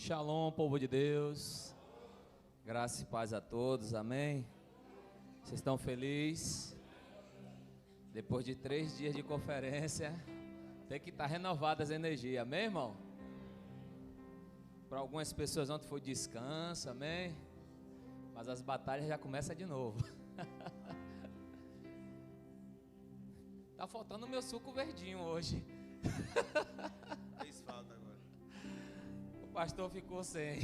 Shalom, povo de Deus. Graça e paz a todos, amém? Vocês estão felizes? Depois de 3 dias de conferência, tem que estar renovada as energias, amém, irmão? Para algumas pessoas ontem foi descanso, amém? Mas as batalhas já começam de novo. Tá faltando o meu suco verdinho hoje. Fez falta agora. O pastor ficou sem.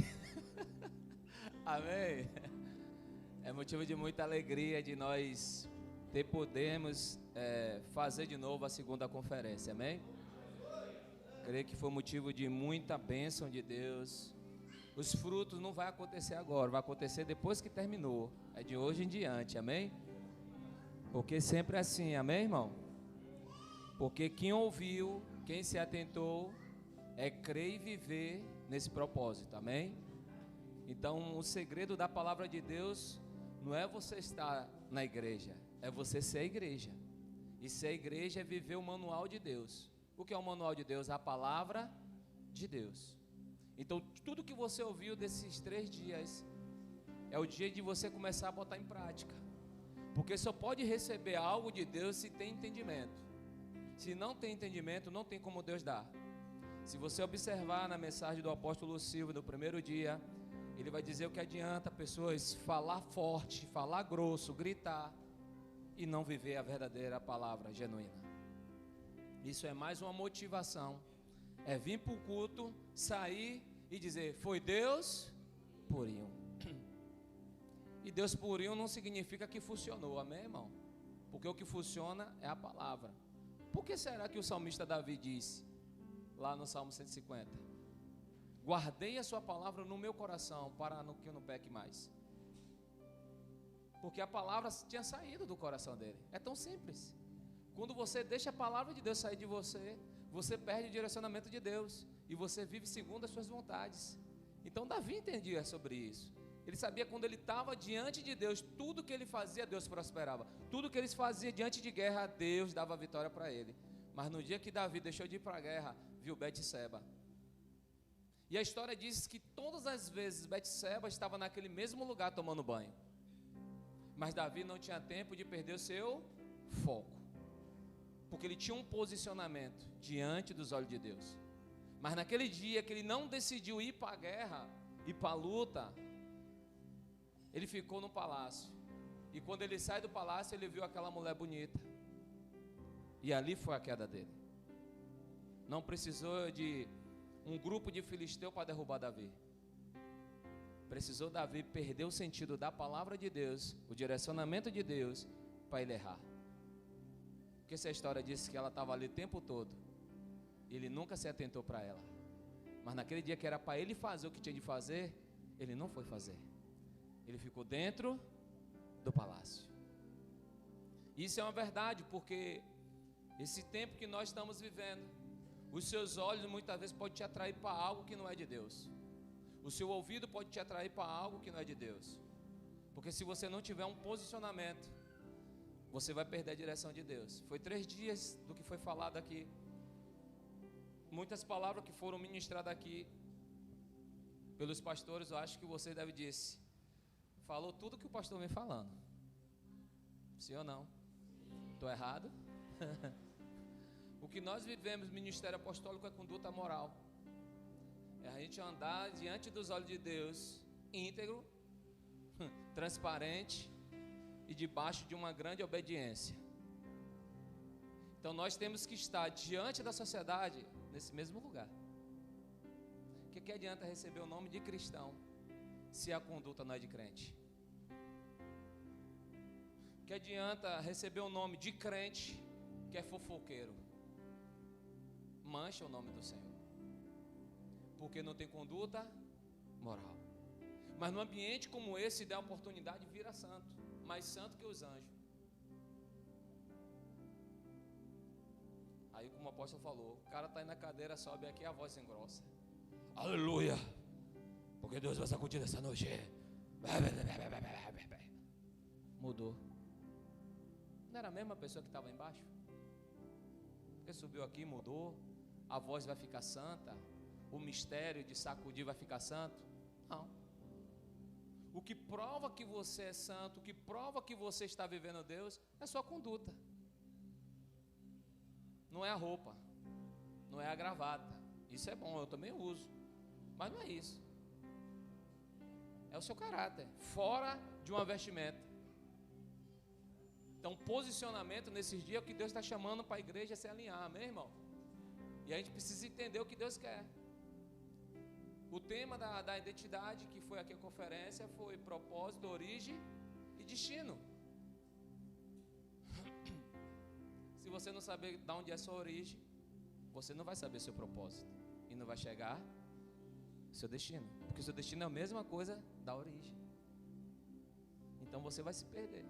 Amém? É motivo de muita alegria de nós podermos fazer de novo a segunda conferência, amém? Creio que foi motivo de muita bênção de Deus. Os frutos não vai acontecer agora, vai acontecer depois que terminou. É de hoje em diante, amém? Porque sempre é assim, amém, irmão? Porque quem ouviu, quem se atentou, é crer e viver nesse propósito, amém? Então, o segredo da palavra de Deus não é você estar na igreja, é você ser a igreja. E ser a igreja é viver o manual de Deus. O que é o manual de Deus? A palavra de Deus. Então, tudo que você ouviu desses 3 dias é o dia de você começar a botar em prática. Porque só pode receber algo de Deus se tem entendimento. Se não tem entendimento, não tem como Deus dar. Se você observar na mensagem do apóstolo Silvio do primeiro dia, ele vai dizer o que adianta pessoas falar forte, falar grosso, gritar e não viver a verdadeira palavra genuína. Isso é mais uma motivação. É vir para o culto, sair e dizer, foi Deus purinho. E Deus purinho não significa que funcionou, amém, irmão? Porque o que funciona é a palavra. Por que será que o salmista Davi disse, lá no Salmo 150, guardei a sua palavra no meu coração, para que eu não peque mais? Porque a palavra tinha saído do coração dele. É tão simples. Quando você deixa a palavra de Deus sair de você, você perde o direcionamento de Deus e você vive segundo as suas vontades. Então Davi entendia sobre isso. Ele sabia quando ele estava diante de Deus, tudo que ele fazia, Deus prosperava. Tudo que ele fazia diante de guerra, Deus dava vitória para ele. Mas no dia que Davi deixou de ir para a guerra, viu Betseba. E a história diz que todas as vezes Betseba estava naquele mesmo lugar tomando banho. Mas Davi não tinha tempo de perder o seu foco. Porque ele tinha um posicionamento diante dos olhos de Deus. Mas naquele dia que ele não decidiu ir para a guerra, ir para a luta, ele ficou no palácio. E quando ele sai do palácio, ele viu aquela mulher bonita. E ali foi a queda dele. Não precisou de um grupo de filisteu para derrubar Davi. Precisou Davi perder o sentido da palavra de Deus, o direcionamento de Deus, para ele errar. Porque essa história disse que ela estava ali o tempo todo. E ele nunca se atentou para ela. Mas naquele dia que era para ele fazer o que tinha de fazer, ele não foi fazer. Ele ficou dentro do palácio. Isso é uma verdade, porque esse tempo que nós estamos vivendo, os seus olhos muitas vezes podem te atrair para algo que não é de Deus. O seu ouvido pode te atrair para algo que não é de Deus. Porque se você não tiver um posicionamento, você vai perder a direção de Deus. Foi 3 dias do que foi falado aqui. Muitas palavras que foram ministradas aqui pelos pastores, eu acho que você deve disse. Falou tudo que o pastor vem falando. Sim ou não? Estou errado? O que nós vivemos, ministério apostólico, é conduta moral. É a gente andar diante dos olhos de Deus, íntegro, transparente e debaixo de uma grande obediência. Então nós temos que estar diante da sociedade nesse mesmo lugar. O que adianta receber o nome de cristão se a conduta não é de crente? O que adianta receber o nome de crente que é fofoqueiro? Mancha o nome do Senhor, porque não tem conduta moral. Mas no ambiente como esse, dá a oportunidade, vira santo, mais santo que os anjos. Aí, como o apóstolo falou, o cara está aí na cadeira, sobe aqui, a voz engrossa. Aleluia, porque Deus vai sacudir essa noite. Mudou. Não era a mesma pessoa que estava embaixo? Porque subiu aqui, mudou. A voz vai ficar santa. o mistério de sacudir vai ficar santo? Não. O que prova que você é santo, o que prova que você está vivendo Deus, é sua conduta. Não é a roupa, não é a gravata. Isso é bom, eu também uso, mas não é isso. É o seu caráter, fora de uma vestimenta. Então, posicionamento nesses dias é o que Deus está chamando para a igreja se alinhar, amém, irmão? E a gente precisa entender o que Deus quer. O tema da identidade, que foi aqui a conferência, foi propósito, origem e destino. Se você não saber de onde é sua origem, você não vai saber seu propósito e não vai chegar ao seu destino, porque o seu destino é a mesma coisa da origem. Então você vai se perder.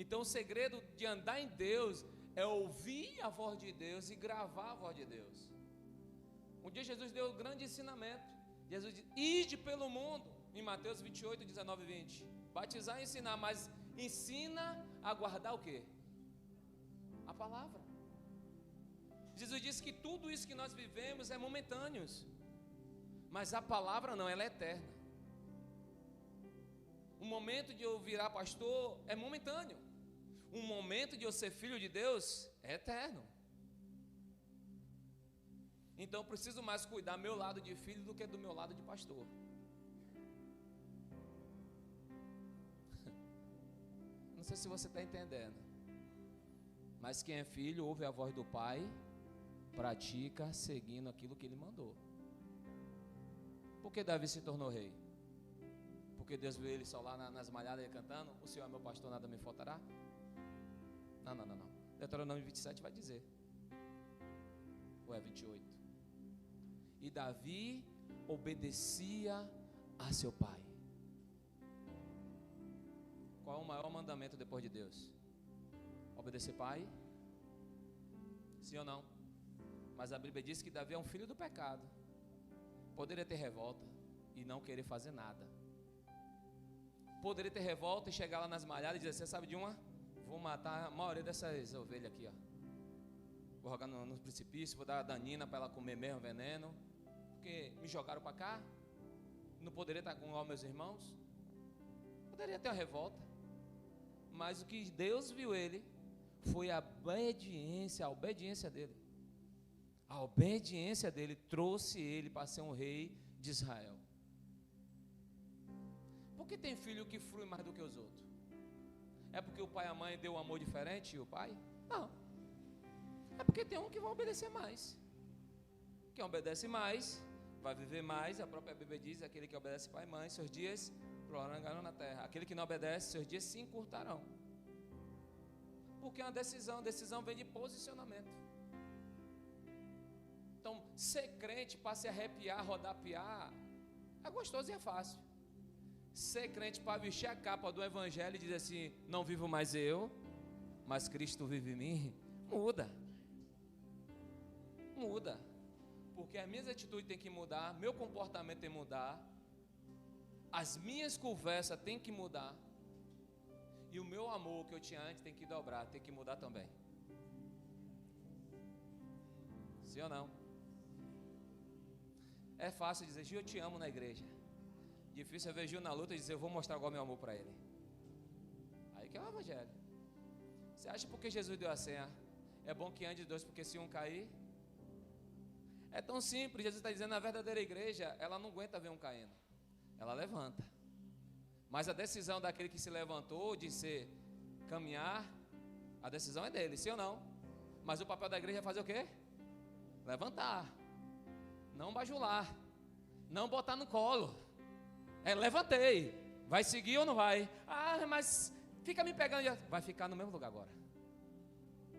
Então o segredo de andar em Deus é ouvir a voz de Deus e gravar a voz de Deus. Um dia Jesus deu um grande ensinamento. Jesus disse: ide pelo mundo, em Mateus 28, 19 e 20. Batizar e ensinar, mas ensina a guardar o quê? A palavra. Jesus disse que tudo isso que nós vivemos é momentâneo, mas a palavra não, ela é eterna. O momento de eu virar pastor é momentâneo. O momento de eu ser filho de Deus é eterno. Então eu preciso mais cuidar do meu lado de filho do que do meu lado de pastor. Não sei se você está entendendo. Mas quem é filho ouve a voz do pai, pratica seguindo aquilo que ele mandou. Por que Davi se tornou rei? Porque Deus viu ele só lá nas malhadas cantando: o Senhor é meu pastor, nada me faltará? Não. Deuteronômio 27 vai dizer. Ou é 28? E Davi obedecia a seu pai. Qual é o maior mandamento depois de Deus? Obedecer pai? Sim ou não? Mas a Bíblia diz que Davi é um filho do pecado. Poderia ter revolta e não querer fazer nada. Poderia ter revolta e chegar lá nas malhadas e dizer: você sabe de uma? Vou matar a maioria dessas ovelhas aqui, ó. Vou jogar no precipício, vou dar a danina para ela comer mesmo veneno, porque me jogaram para cá. Não poderia estar com os meus irmãos. Poderia ter uma revolta. Mas o que Deus viu ele foi a obediência dele. A obediência dele trouxe ele para ser um rei de Israel. Por que tem filho que flui mais do que os outros? É porque o pai e a mãe deu um amor diferente e o pai? Não. É porque tem um que vai obedecer mais. Quem obedece mais vai viver mais. A própria Bíblia diz: aquele que obedece pai e mãe, seus dias prolongarão na terra. Aquele que não obedece, seus dias se encurtarão. Porque é uma decisão vem de posicionamento. Então, ser crente para se arrepiar, rodapiar, é gostoso e é fácil. Ser crente para vestir a capa do evangelho e dizer assim: não vivo mais eu, mas Cristo vive em mim, muda. Porque as minhas atitudes têm que mudar, meu comportamento tem que mudar, as minhas conversas têm que mudar, e o meu amor que eu tinha antes tem que dobrar, tem que mudar também. Sim ou não? É fácil dizer: Gil, eu te amo na igreja. Difícil é ver Gil na luta e dizer: eu vou mostrar agora meu amor para ele. Aí que é o evangelho. Você acha porque Jesus deu a senha? É bom que ande dois, porque se um cair... É tão simples. Jesus está dizendo: a verdadeira igreja, ela não aguenta ver um caindo, ela levanta. Mas a decisão daquele que se levantou de caminhar, a decisão é dele, sim ou não? Mas o papel da igreja é fazer o quê? Levantar. Não bajular, não botar no colo. Levantei. Vai seguir ou não vai? Ah, mas fica me pegando. Vai ficar no mesmo lugar agora,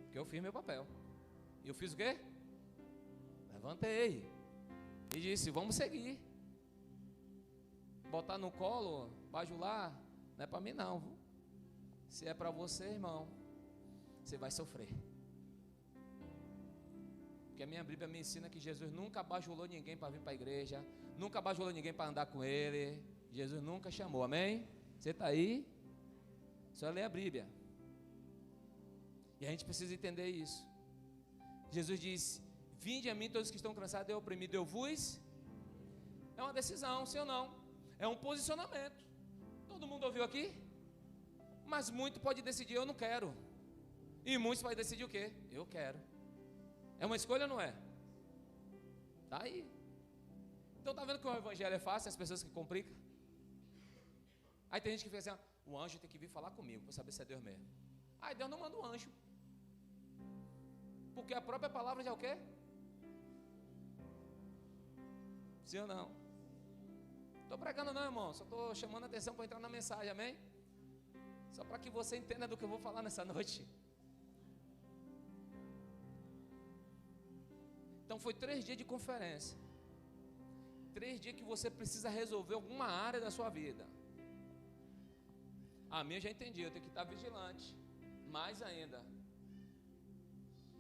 porque eu fiz meu papel. E eu fiz o quê? Levantei e disse: vamos seguir. Botar no colo, bajular, não é para mim não. Se é para você, irmão, você vai sofrer. Porque a minha Bíblia me ensina que Jesus nunca bajulou ninguém para vir para a igreja, nunca bajulou ninguém para andar com ele. Jesus nunca chamou, amém? Você está aí? Só lê a Bíblia. E a gente precisa entender isso. Jesus disse: Vinde a mim todos que estão cansados e oprimidos, eu vos. É uma decisão, sim ou não? É um posicionamento. Todo mundo ouviu aqui? Mas muito pode decidir, eu não quero. E muitos podem decidir o quê? Eu quero. É uma escolha ou não é? Tá aí. Então tá vendo que o evangelho é fácil, as pessoas que complicam? Aí tem gente que fica assim, o anjo tem que vir falar comigo, para saber se é Deus mesmo. Aí Deus não manda um anjo. Porque a própria palavra já é o quê? Sim ou não? Estou pregando não, irmão, só estou chamando a atenção para entrar na mensagem, amém? Só para que você entenda do que eu vou falar nessa noite. Então foi 3 dias de conferência. 3 dias que você precisa resolver alguma área da sua vida. A minha eu já entendi, eu tenho que estar vigilante. Mais ainda.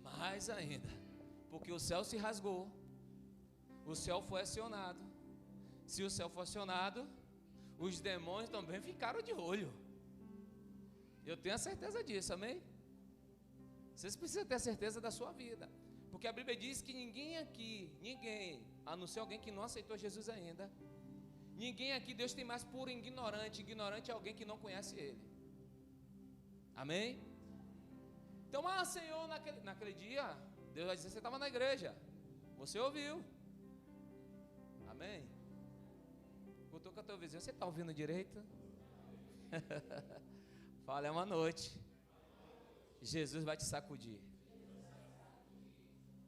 Mais ainda. Porque o céu se rasgou. O céu foi acionado. Se o céu foi acionado, os demônios também ficaram de olho. Eu tenho a certeza disso, amém? Vocês precisam ter a certeza da sua vida. Porque a Bíblia diz que ninguém aqui, a não ser alguém que não aceitou Jesus ainda, ninguém aqui Deus tem mais por ignorante. Ignorante é alguém que não conhece Ele. Amém? Então, Senhor, naquele dia, Deus vai dizer, você estava na igreja, você ouviu. Amém? Botou com o teu vizinho, você está ouvindo direito? Fala, é uma noite. Jesus vai te sacudir.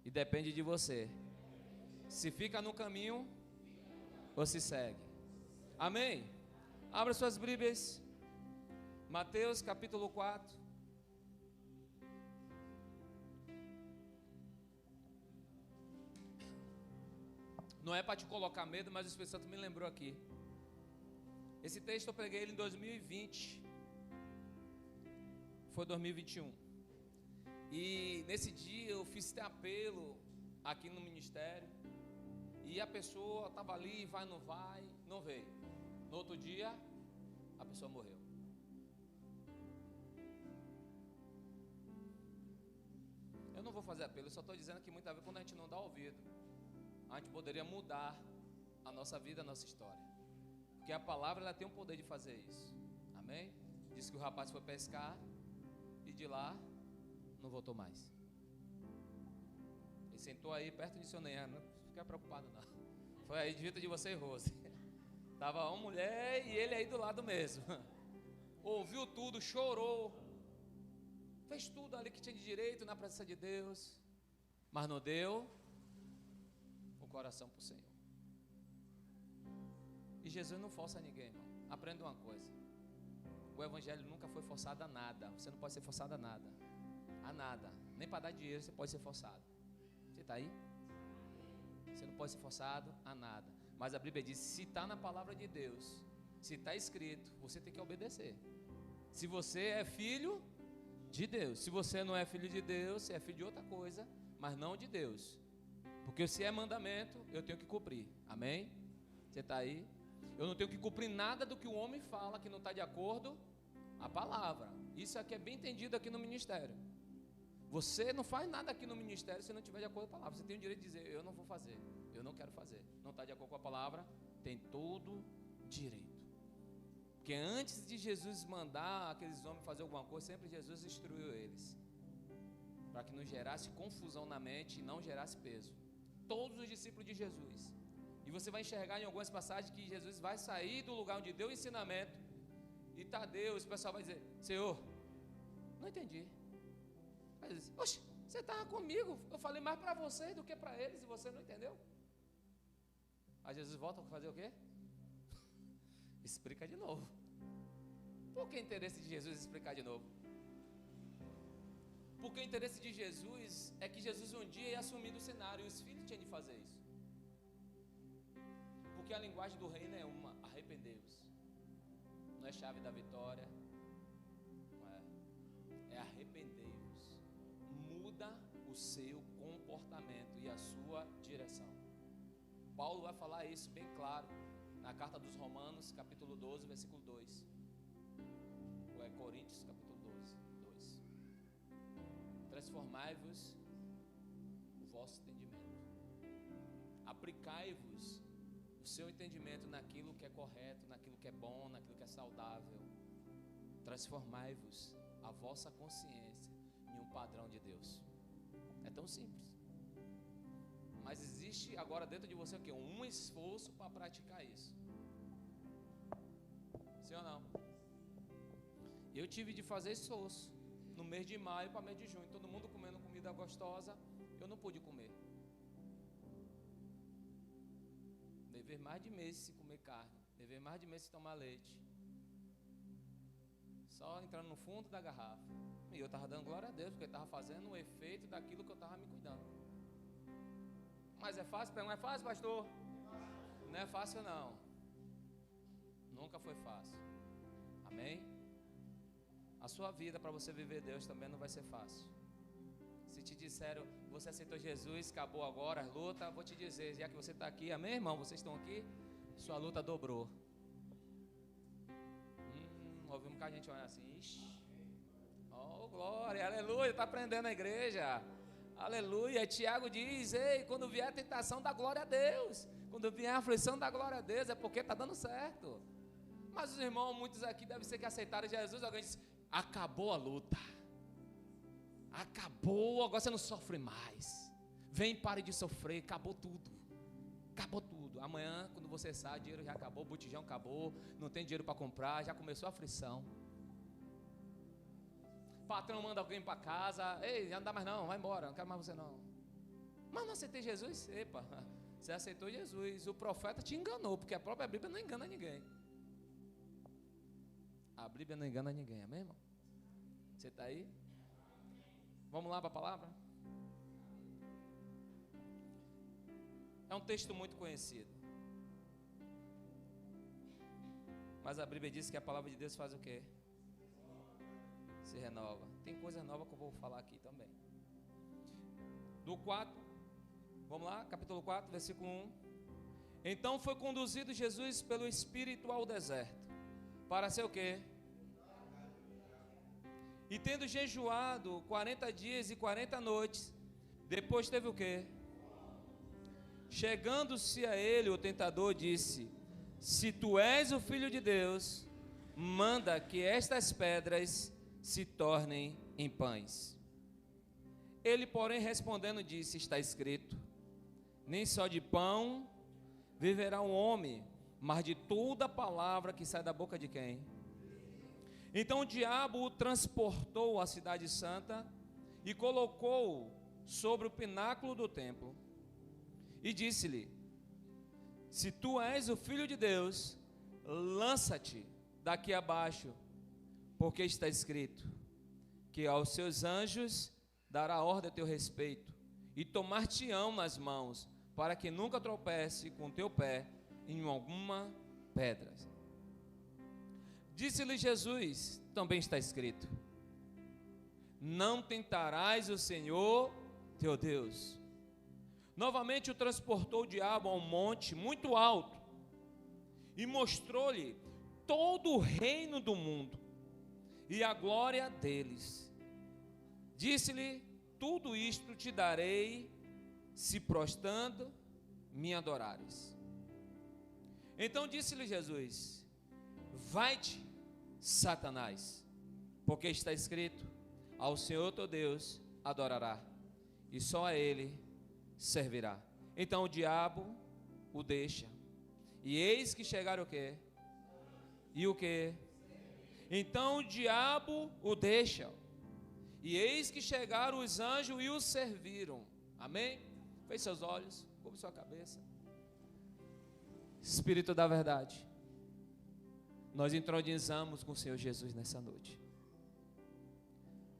E depende de você. Se fica no caminho ou se segue. Amém? Abra suas Bíblias. Mateus capítulo 4. Não é para te colocar medo, mas o Espírito Santo me lembrou aqui. Esse texto eu preguei ele em 2020. Foi 2021. E nesse dia eu fiz esse apelo aqui no ministério. E a pessoa estava ali, vai, não veio. No outro dia, a pessoa morreu. Eu não vou fazer apelo, eu só estou dizendo que muitas vezes quando a gente não dá ouvido, a gente poderia mudar a nossa vida, a nossa história. Porque a palavra ela tem o poder de fazer isso. Amém? Diz que o rapaz foi pescar e de lá não voltou mais. Ele sentou aí perto de seu Neymar, não fica preocupado não. Foi aí dito de você e Rose. Tava uma mulher e ele aí do lado mesmo. Ouviu tudo, chorou. Fez tudo ali que tinha de direito na presença de Deus. Mas não deu o coração para o Senhor. E Jesus não força ninguém, irmão. Aprenda uma coisa. O evangelho nunca foi forçado a nada. Você não pode ser forçado a nada. A nada. Nem para dar dinheiro você pode ser forçado. Você está aí? Você não pode ser forçado a nada. Mas a Bíblia diz, se está na palavra de Deus, se está escrito, você tem que obedecer. Se você é filho de Deus. Se você não é filho de Deus, você é filho de outra coisa, mas não de Deus. Porque se é mandamento, eu tenho que cumprir. Amém? Você está aí? Eu não tenho que cumprir nada do que o homem fala que não está de acordo a palavra. Isso aqui é bem entendido aqui no ministério. Você não faz nada aqui no ministério se não estiver de acordo com a palavra. Você tem o direito de dizer, eu não vou fazer, eu não quero fazer. Não está de acordo com a palavra, tem todo direito. Porque antes de Jesus mandar aqueles homens fazer alguma coisa, sempre Jesus instruiu eles. Para que não gerasse confusão na mente e não gerasse peso. Todos os discípulos de Jesus. E você vai enxergar em algumas passagens que Jesus vai sair do lugar onde deu o ensinamento. E Tadeu, o pessoal vai dizer, Senhor, não entendi. Aí ele diz, oxe, você estava comigo, eu falei mais para vocês do que para eles e você não entendeu. Aí Jesus volta a fazer o quê? Explica de novo. Por que interesse de Jesus explicar de novo? Porque o interesse de Jesus é que Jesus um dia ia assumir do cenário e os filhos tinham de fazer isso. Porque a linguagem do reino é uma, arrependei-vos. Não é chave da vitória, não é, é arrependei-vos. Muda o seu comportamento e a sua direção. Paulo vai falar isso bem claro na carta dos Romanos, capítulo 12, versículo 2. Ou é Coríntios, capítulo 12, 2. Transformai-vos o vosso entendimento. Aplicai-vos o seu entendimento naquilo que é correto, naquilo que é bom, naquilo que é saudável. Transformai-vos a vossa consciência em um padrão de Deus. É tão simples. Mas existe agora dentro de você o quê? Um esforço para praticar isso. Sim ou não? Eu tive de fazer esforço. No mês de maio para mês de junho, todo mundo comendo comida gostosa, eu não pude comer. Levei mais de mês sem comer carne. Levei mais de mês sem tomar leite. Só entrando no fundo da garrafa. E eu estava dando glória a Deus, porque estava fazendo o efeito daquilo que eu estava me cuidando. Mas é fácil? Não é fácil, pastor? Não é fácil não. Nunca foi fácil. Amém? A sua vida para você viver Deus também não vai ser fácil. Se te disseram, você aceitou Jesus, acabou agora a luta, vou te dizer, já que você está aqui, amém, irmão? Vocês estão aqui, sua luta dobrou. Ouvi um bocado de gente olhar assim, ixi, oh glória, aleluia, está aprendendo a igreja, aleluia. Tiago diz, ei, quando vier a tentação, dá glória a Deus, quando vier a aflição, dá glória a Deus, é porque está dando certo. Mas os irmãos, muitos aqui devem ser que aceitaram Jesus, alguém diz, acabou a luta, acabou, agora você não sofre mais, vem, pare de sofrer, acabou tudo, amanhã quando você sai, o dinheiro já acabou, o botijão acabou, não tem dinheiro para comprar, já começou a aflição, patrão manda alguém para casa, ei, já não dá mais não, vai embora, não quero mais você não, mas não aceitei Jesus, epa, você aceitou Jesus, o profeta te enganou, porque a própria Bíblia não engana ninguém. A Bíblia não engana ninguém, amém, irmão? Você está aí? Vamos lá para a palavra? É um texto muito conhecido. Mas a Bíblia diz que a palavra de Deus faz o quê? Se renova. Tem coisa nova que eu vou falar aqui também. Do 4, vamos lá, capítulo 4, versículo 1. Então foi conduzido Jesus pelo Espírito ao deserto. Para ser o quê? E tendo jejuado 40 dias e 40 noites, depois teve o quê? Chegando-se a ele, o tentador disse, se tu és o Filho de Deus, manda que estas pedras se tornem em pães. Ele, porém, respondendo, disse, está escrito, nem só de pão viverá um homem, mas de toda palavra que sai da boca de quem? Então o diabo o transportou à cidade santa e colocou-o sobre o pináculo do templo e disse-lhe, se tu és o Filho de Deus, lança-te daqui abaixo, porque está escrito, que aos seus anjos dará ordem a teu respeito, e tomar-te-ão nas mãos, para que nunca tropece com teu pé em alguma pedra. Disse-lhe Jesus, também está escrito, não tentarás o Senhor teu Deus. Novamente o transportou o diabo a um monte muito alto, e mostrou-lhe todo o reino do mundo, e a glória deles. Disse-lhe, tudo isto te darei, se prostrando me adorares. Então disse-lhe Jesus, vai-te, Satanás, porque está escrito, ao Senhor teu Deus adorará, e só a Ele servirá. Então o diabo o deixa, e eis que chegaram o quê? E o quê? Então o diabo o deixa, e eis que chegaram os anjos e o serviram. Amém? Feche seus olhos, curva sua cabeça. Espírito da verdade, nós entronizamos com o Senhor Jesus nessa noite.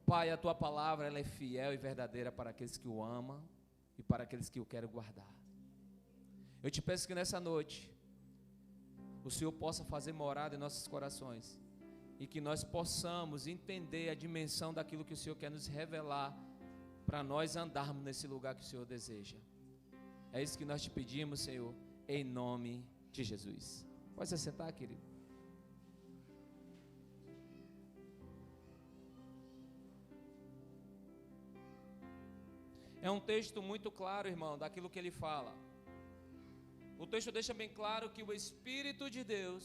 Pai, a tua palavra ela é fiel e verdadeira para aqueles que o amam e para aqueles que o querem guardar. Eu te peço que nessa noite o Senhor possa fazer morada em nossos corações e que nós possamos entender a dimensão daquilo que o Senhor quer nos revelar para nós andarmos nesse lugar que o Senhor deseja. É isso que nós te pedimos, Senhor, em nome de Jesus. Pode se sentar, querido. É um texto muito claro, irmão, daquilo que ele fala. O texto deixa bem claro que o Espírito de Deus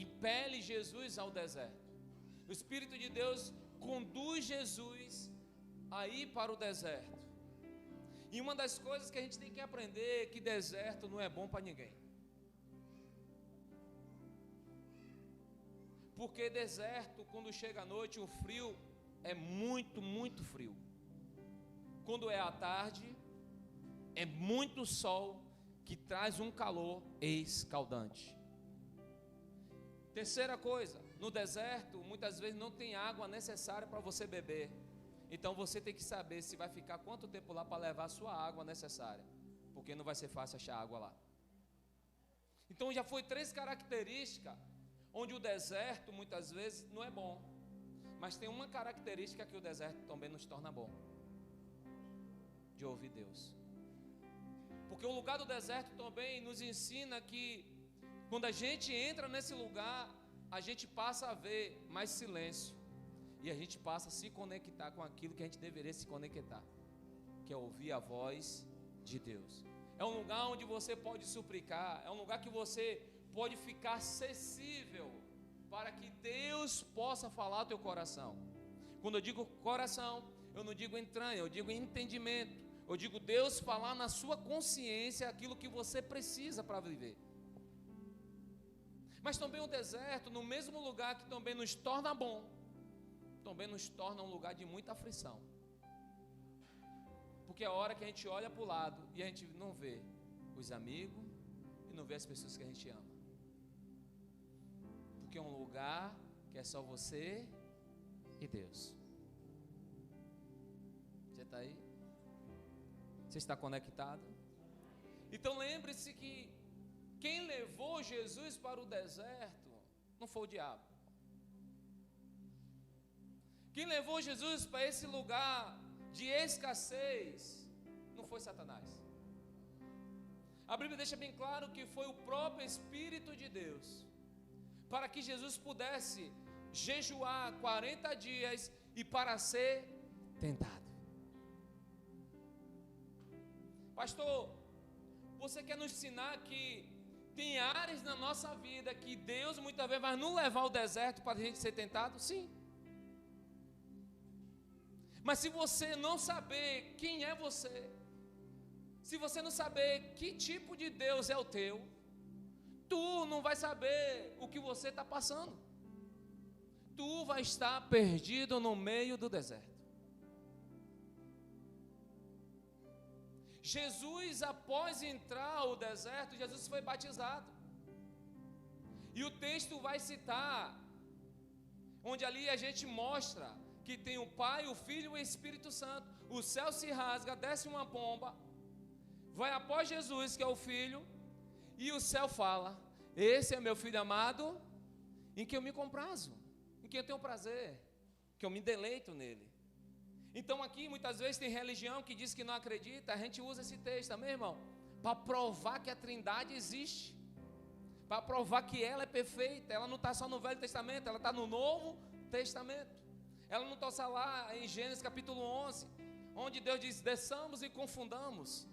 impele Jesus ao deserto. O Espírito de Deus conduz Jesus a ir para o deserto. E uma das coisas que a gente tem que aprender é que deserto não é bom para ninguém. Porque deserto, quando chega a noite, o frio é muito, muito frio. Quando é à tarde, é muito sol que traz um calor escaldante. Terceira coisa, no deserto, muitas vezes não tem água necessária para você beber. Então você tem que saber se vai ficar quanto tempo lá para levar a sua água necessária. Porque não vai ser fácil achar água lá. Então já foi 3 características onde o deserto muitas vezes não é bom. Mas tem uma característica que o deserto também nos torna bom: de ouvir Deus. Porque o lugar do deserto também nos ensina que quando a gente entra nesse lugar, a gente passa a ver mais silêncio. E a gente passa a se conectar com aquilo que a gente deveria se conectar, que é ouvir a voz de Deus. É um lugar onde você pode suplicar, é um lugar que você pode ficar acessível para que Deus possa falar ao teu coração. Quando eu digo coração, eu não digo entranha, eu digo entendimento. Eu digo Deus falar na sua consciência aquilo que você precisa para viver. Mas também o deserto, no mesmo lugar que também nos torna bom, também nos torna um lugar de muita aflição. Porque é a hora que a gente olha para o lado e a gente não vê os amigos e não vê as pessoas que a gente ama. Porque é um lugar que é só você e Deus. Você está aí? Você está conectado? Então lembre-se que quem levou Jesus para o deserto não foi o diabo. Quem levou Jesus para esse lugar de escassez não foi Satanás. A Bíblia deixa bem claro que foi o próprio Espírito de Deus, para que Jesus pudesse jejuar 40 dias e para ser tentado. Pastor, você quer nos ensinar que tem áreas na nossa vida que Deus muitas vezes vai nos levar ao deserto para a gente ser tentado? Sim. Mas se você não saber quem é você, se você não saber que tipo de Deus é o teu, tu não vai saber o que você está passando. Tu vai estar perdido no meio do deserto. Jesus, após entrar ao deserto, Jesus foi batizado. E o texto vai citar, onde ali a gente mostra que tem o Pai, o Filho e o Espírito Santo. O céu se rasga, desce uma pomba, vai após Jesus, que é o Filho, e o céu fala: esse é meu Filho amado, em que eu me comprazo, em que eu tenho prazer, que eu me deleito nele. Então aqui muitas vezes tem religião que diz que não acredita. A gente usa esse texto, amém, irmão? Para provar que a Trindade existe, para provar que ela é perfeita. Ela não está só no Velho Testamento, ela está no Novo Testamento. Ela não está só lá em Gênesis capítulo 11, onde Deus diz: desçamos e confundamos.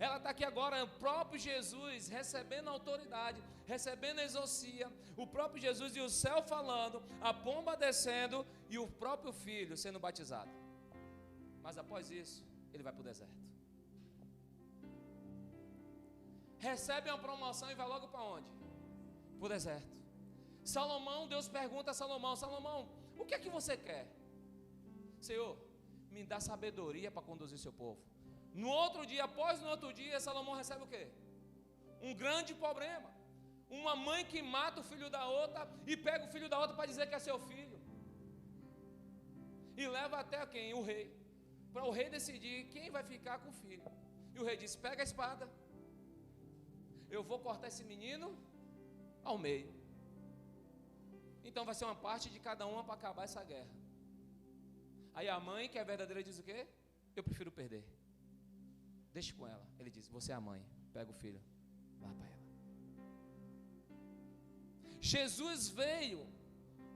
Ela está aqui agora, o próprio Jesus recebendo autoridade, recebendo exorcia, o próprio Jesus e o céu falando, a pomba descendo e o próprio Filho sendo batizado. Mas após isso, ele vai para o deserto. Recebe uma promoção e vai logo para onde? Para o deserto. Salomão, Deus pergunta a Salomão: Salomão, o que é que você quer? Senhor, me dá sabedoria para conduzir seu povo. No outro dia, após no outro dia, Salomão recebe o quê? Um grande problema. Uma mãe que mata o filho da outra e pega o filho da outra para dizer que é seu filho. E leva até quem? O rei. Para o rei decidir quem vai ficar com o filho. E o rei diz: pega a espada, eu vou cortar esse menino ao meio. Então vai ser uma parte de cada uma para acabar essa guerra. Aí a mãe, que é verdadeira, diz o quê? Eu prefiro perder. Deixe com ela. Ele diz: você é a mãe, pega o filho, vá para ela. Jesus veio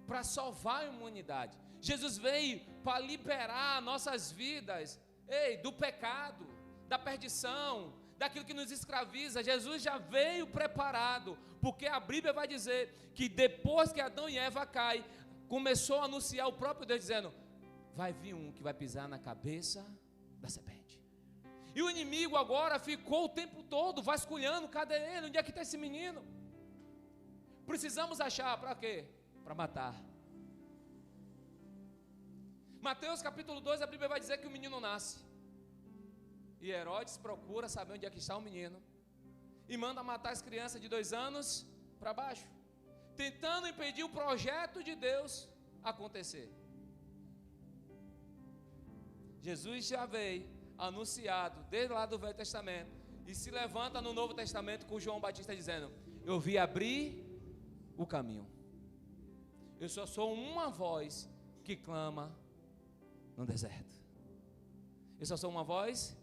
para salvar a humanidade. Jesus veio para liberar nossas vidas do pecado, da perdição, daquilo que nos escraviza. Jesus já veio preparado, porque a Bíblia vai dizer que depois que Adão e Eva caem, começou a anunciar o próprio Deus dizendo: vai vir um que vai pisar na cabeça da serpente. E o inimigo agora ficou o tempo todo vasculhando: cadê ele? Onde é que está esse menino? Precisamos achar, para quê? Para matar. Mateus capítulo 2, a Bíblia vai dizer que o menino nasce. E Herodes procura saber onde é que está o menino e manda matar as crianças de 2 anos para baixo, tentando impedir o projeto de Deus acontecer. Jesus já veio anunciado desde lá do Velho Testamento e se levanta no Novo Testamento com João Batista dizendo: eu vim abrir o caminho. Eu só sou uma voz que clama no deserto. Eu só sou uma voz.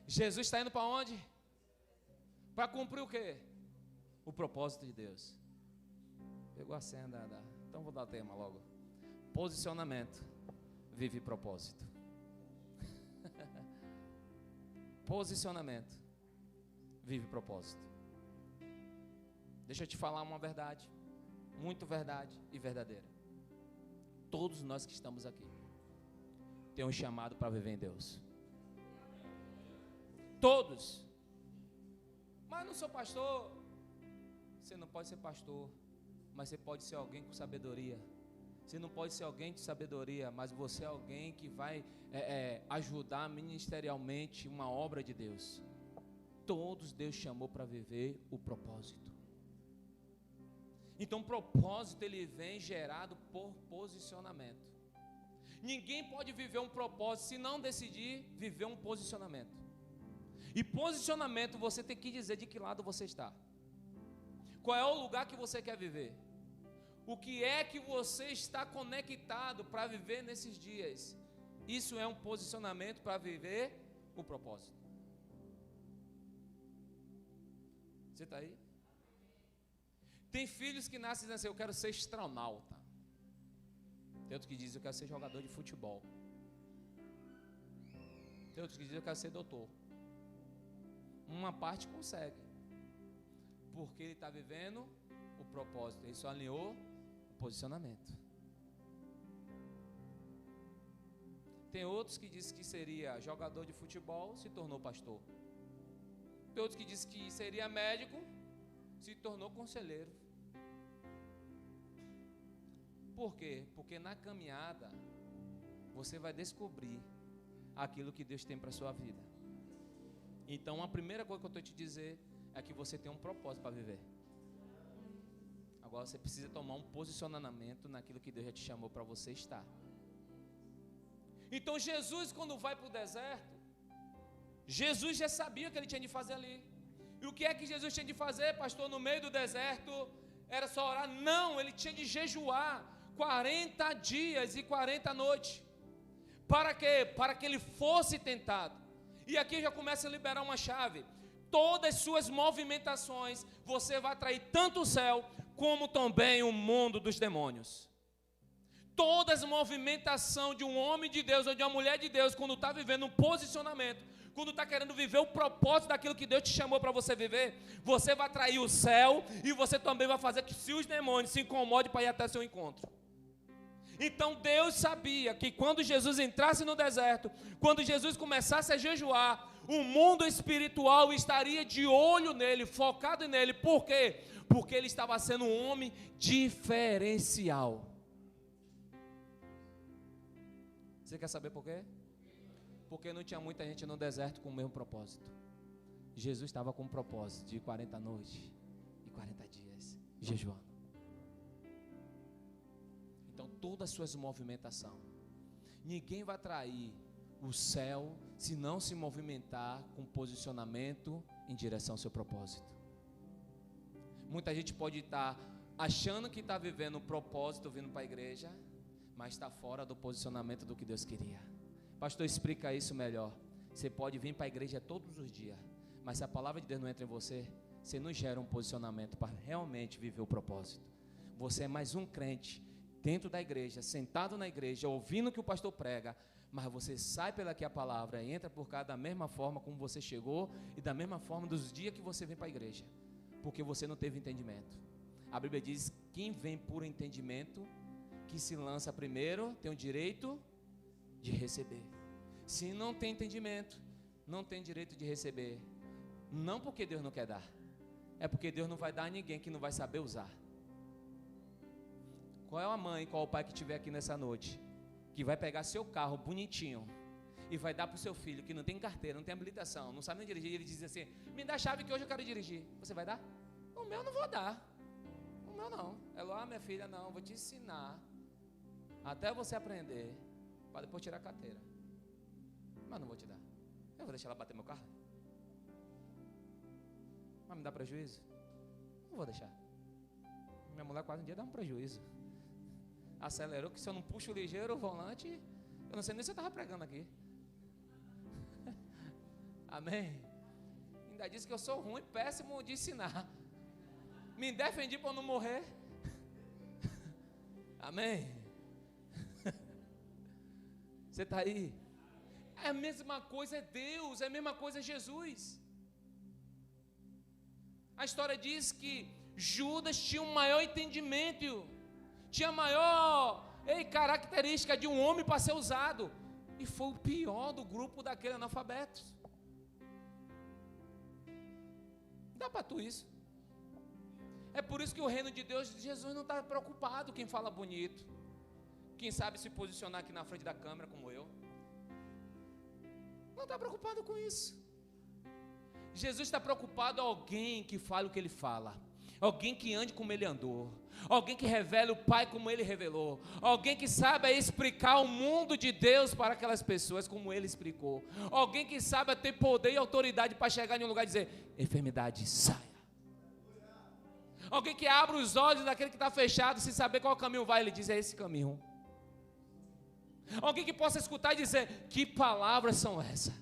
Jesus está indo para onde? Para cumprir o quê? O propósito de Deus. Pegou a senha então vou dar o tema logo. Posicionamento vive propósito. Posicionamento vive propósito. Deixa eu te falar uma verdade, muito verdade e verdadeira. Todos nós que estamos aqui tem um chamado para viver em Deus. Todos. Mas não sou pastor. Você não pode ser pastor, mas você pode ser alguém com sabedoria. Você não pode ser alguém de sabedoria, mas você é alguém que vai ajudar ministerialmente uma obra de Deus. Todos Deus chamou para viver o propósito. Então o propósito ele vem gerado por posicionamento. Ninguém pode viver um propósito se não decidir viver um posicionamento. E posicionamento você tem que dizer de que lado você está. Qual é o lugar que você quer viver? O que é que você está conectado para viver nesses dias? Isso é um posicionamento para viver o propósito. Você está aí? Tem filhos que nascem dizendo assim: eu quero ser astronauta. Tem outros que dizem: eu quero ser jogador de futebol. Tem outros que dizem: eu quero ser doutor. Uma parte consegue, porque ele está vivendo o propósito. Ele só alinhou o posicionamento. Tem outros que dizem que seria jogador de futebol, se tornou pastor. Tem outros que dizem que seria médico, se tornou conselheiro. Por quê? Porque na caminhada você vai descobrir aquilo que Deus tem para a sua vida. Então a primeira coisa que eu estou te dizer é que você tem um propósito para viver. Agora você precisa tomar um posicionamento naquilo que Deus já te chamou para você estar. Então Jesus, quando vai para o deserto, Jesus já sabia o que ele tinha de fazer ali. E o que é que Jesus tinha de fazer, pastor, no meio do deserto? Era só orar? Não, ele tinha de jejuar 40 dias e 40 noites. Para quê? Para que ele fosse tentado. E aqui já começa a liberar uma chave. Todas as suas movimentações, você vai atrair tanto o céu, como também o mundo dos demônios. Toda a movimentação de um homem de Deus ou de uma mulher de Deus, quando está vivendo um posicionamento, quando está querendo viver o propósito daquilo que Deus te chamou para você viver, você vai atrair o céu e você também vai fazer que se os demônios se incomodem para ir até seu encontro. Então Deus sabia que quando Jesus entrasse no deserto, quando Jesus começasse a jejuar, o mundo espiritual estaria de olho nele, focado nele. Por quê? Porque ele estava sendo um homem diferencial. Você quer saber por quê? Porque não tinha muita gente no deserto com o mesmo propósito. Jesus estava com um propósito de 40 noites e 40 dias jejuando. Então todas as suas movimentações, ninguém vai atrair o céu se não se movimentar com posicionamento em direção ao seu propósito. Muita gente pode estar achando que está vivendo um propósito vindo para a igreja, mas está fora do posicionamento do que Deus queria. Pastor, explica isso melhor. Você pode vir para a igreja todos os dias, mas se a palavra de Deus não entra em você, você não gera um posicionamento para realmente viver o propósito. Você é mais um crente dentro da igreja, sentado na igreja, ouvindo o que o pastor prega, Mas você sai pela a palavra e entra por cá da mesma forma como você chegou e da mesma forma dos dias que você vem para a igreja, porque você não teve entendimento. A Bíblia diz: quem vem por entendimento, que se lança primeiro, tem o direito de receber. Se não tem entendimento, não tem direito de receber. Não porque Deus não quer dar, é porque Deus não vai dar a ninguém que não vai saber usar. Qual é a mãe, qual é o pai que estiver aqui nessa noite, que vai pegar seu carro bonitinho e vai dar para o seu filho que não tem carteira, não tem habilitação, não sabe nem dirigir, e ele diz assim: me dá a chave que hoje eu quero dirigir. Você vai dar? O meu não vou dar. O meu não. Ela: minha filha, não, vou te ensinar até você aprender, para depois tirar a carteira. Mas não vou te dar. Eu vou deixar ela bater meu carro? Mas me dá prejuízo? Não vou deixar. Minha mulher quase um dia dá um prejuízo. Acelerou, que se eu não puxo ligeiro o volante, eu não sei nem se eu estava pregando aqui. Amém? Ainda disse que eu sou ruim, péssimo de ensinar. Me defendi para eu não morrer. Amém? Você está aí? É a mesma coisa é Deus, é a mesma coisa é Jesus. A história diz que Judas tinha um maior entendimento, tinha maior característica de um homem para ser usado, e foi o pior do grupo daquele analfabeto. Dá para tu isso? É por isso que o reino de Deus, Jesus não está preocupado quem fala bonito, quem sabe se posicionar aqui na frente da câmera como eu. Não está preocupado com isso. Jesus está preocupado alguém que fale o que ele fala, alguém que ande como ele andou, alguém que revele o Pai como ele revelou, alguém que saiba explicar o mundo de Deus para aquelas pessoas como ele explicou, alguém que saiba ter poder e autoridade para chegar em um lugar e dizer: enfermidade, saia. Alguém que abra os olhos daquele que está fechado, sem saber qual caminho vai, ele diz: é esse caminho. Alguém que possa escutar e dizer: que palavras são essas?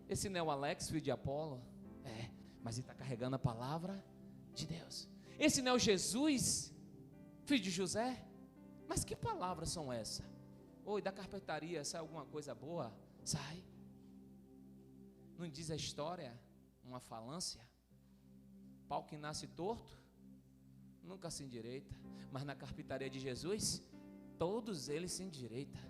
Esse não é o Alex, filho de Apolo? É, mas ele está carregando a palavra de Deus. Esse não é o Jesus, filho de José? Mas que palavras são essas? Oi, da carpintaria sai alguma coisa boa? Sai. Não diz a história, uma falância? Pau que nasce torto, nunca se endireita. Mas na carpintaria de Jesus, todos eles se endireitam.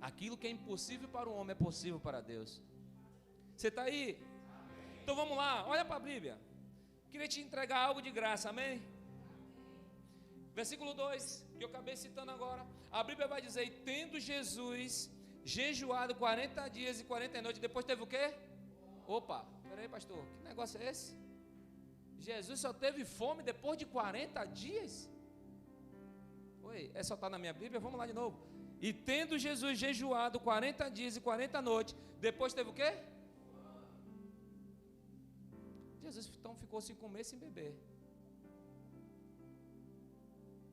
Aquilo que é impossível para o homem é possível para Deus. Você está aí? Então vamos lá, olha para a Bíblia. Queria te entregar algo de graça, amém? Versículo 2, que eu acabei citando agora. A Bíblia vai dizer: e tendo Jesus jejuado 40 dias e 40 noites, depois teve o quê? Opa, peraí, pastor, que negócio é esse? Jesus só teve fome depois de 40 dias? Oi, é só estar na minha Bíblia? Vamos lá de novo. E tendo Jesus jejuado 40 dias e 40 noites, depois teve o quê? Jesus então ficou sem comer, sem beber.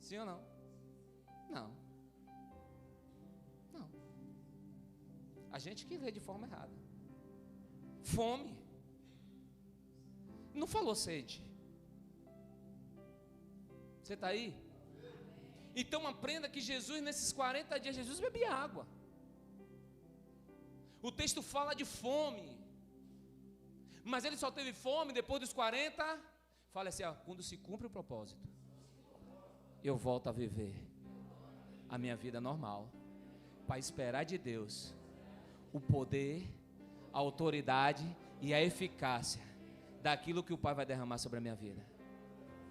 Sim ou não? Não. Não. A gente que lê de forma errada. Fome. Não falou sede. Você está aí? Então aprenda que Jesus, nesses 40 dias, Jesus bebia água. O texto fala de fome, mas ele só teve fome depois dos 40. Fala assim: quando se cumpre o propósito, eu volto a viver a minha vida normal, para esperar de Deus o poder, a autoridade e a eficácia daquilo que o Pai vai derramar sobre a minha vida.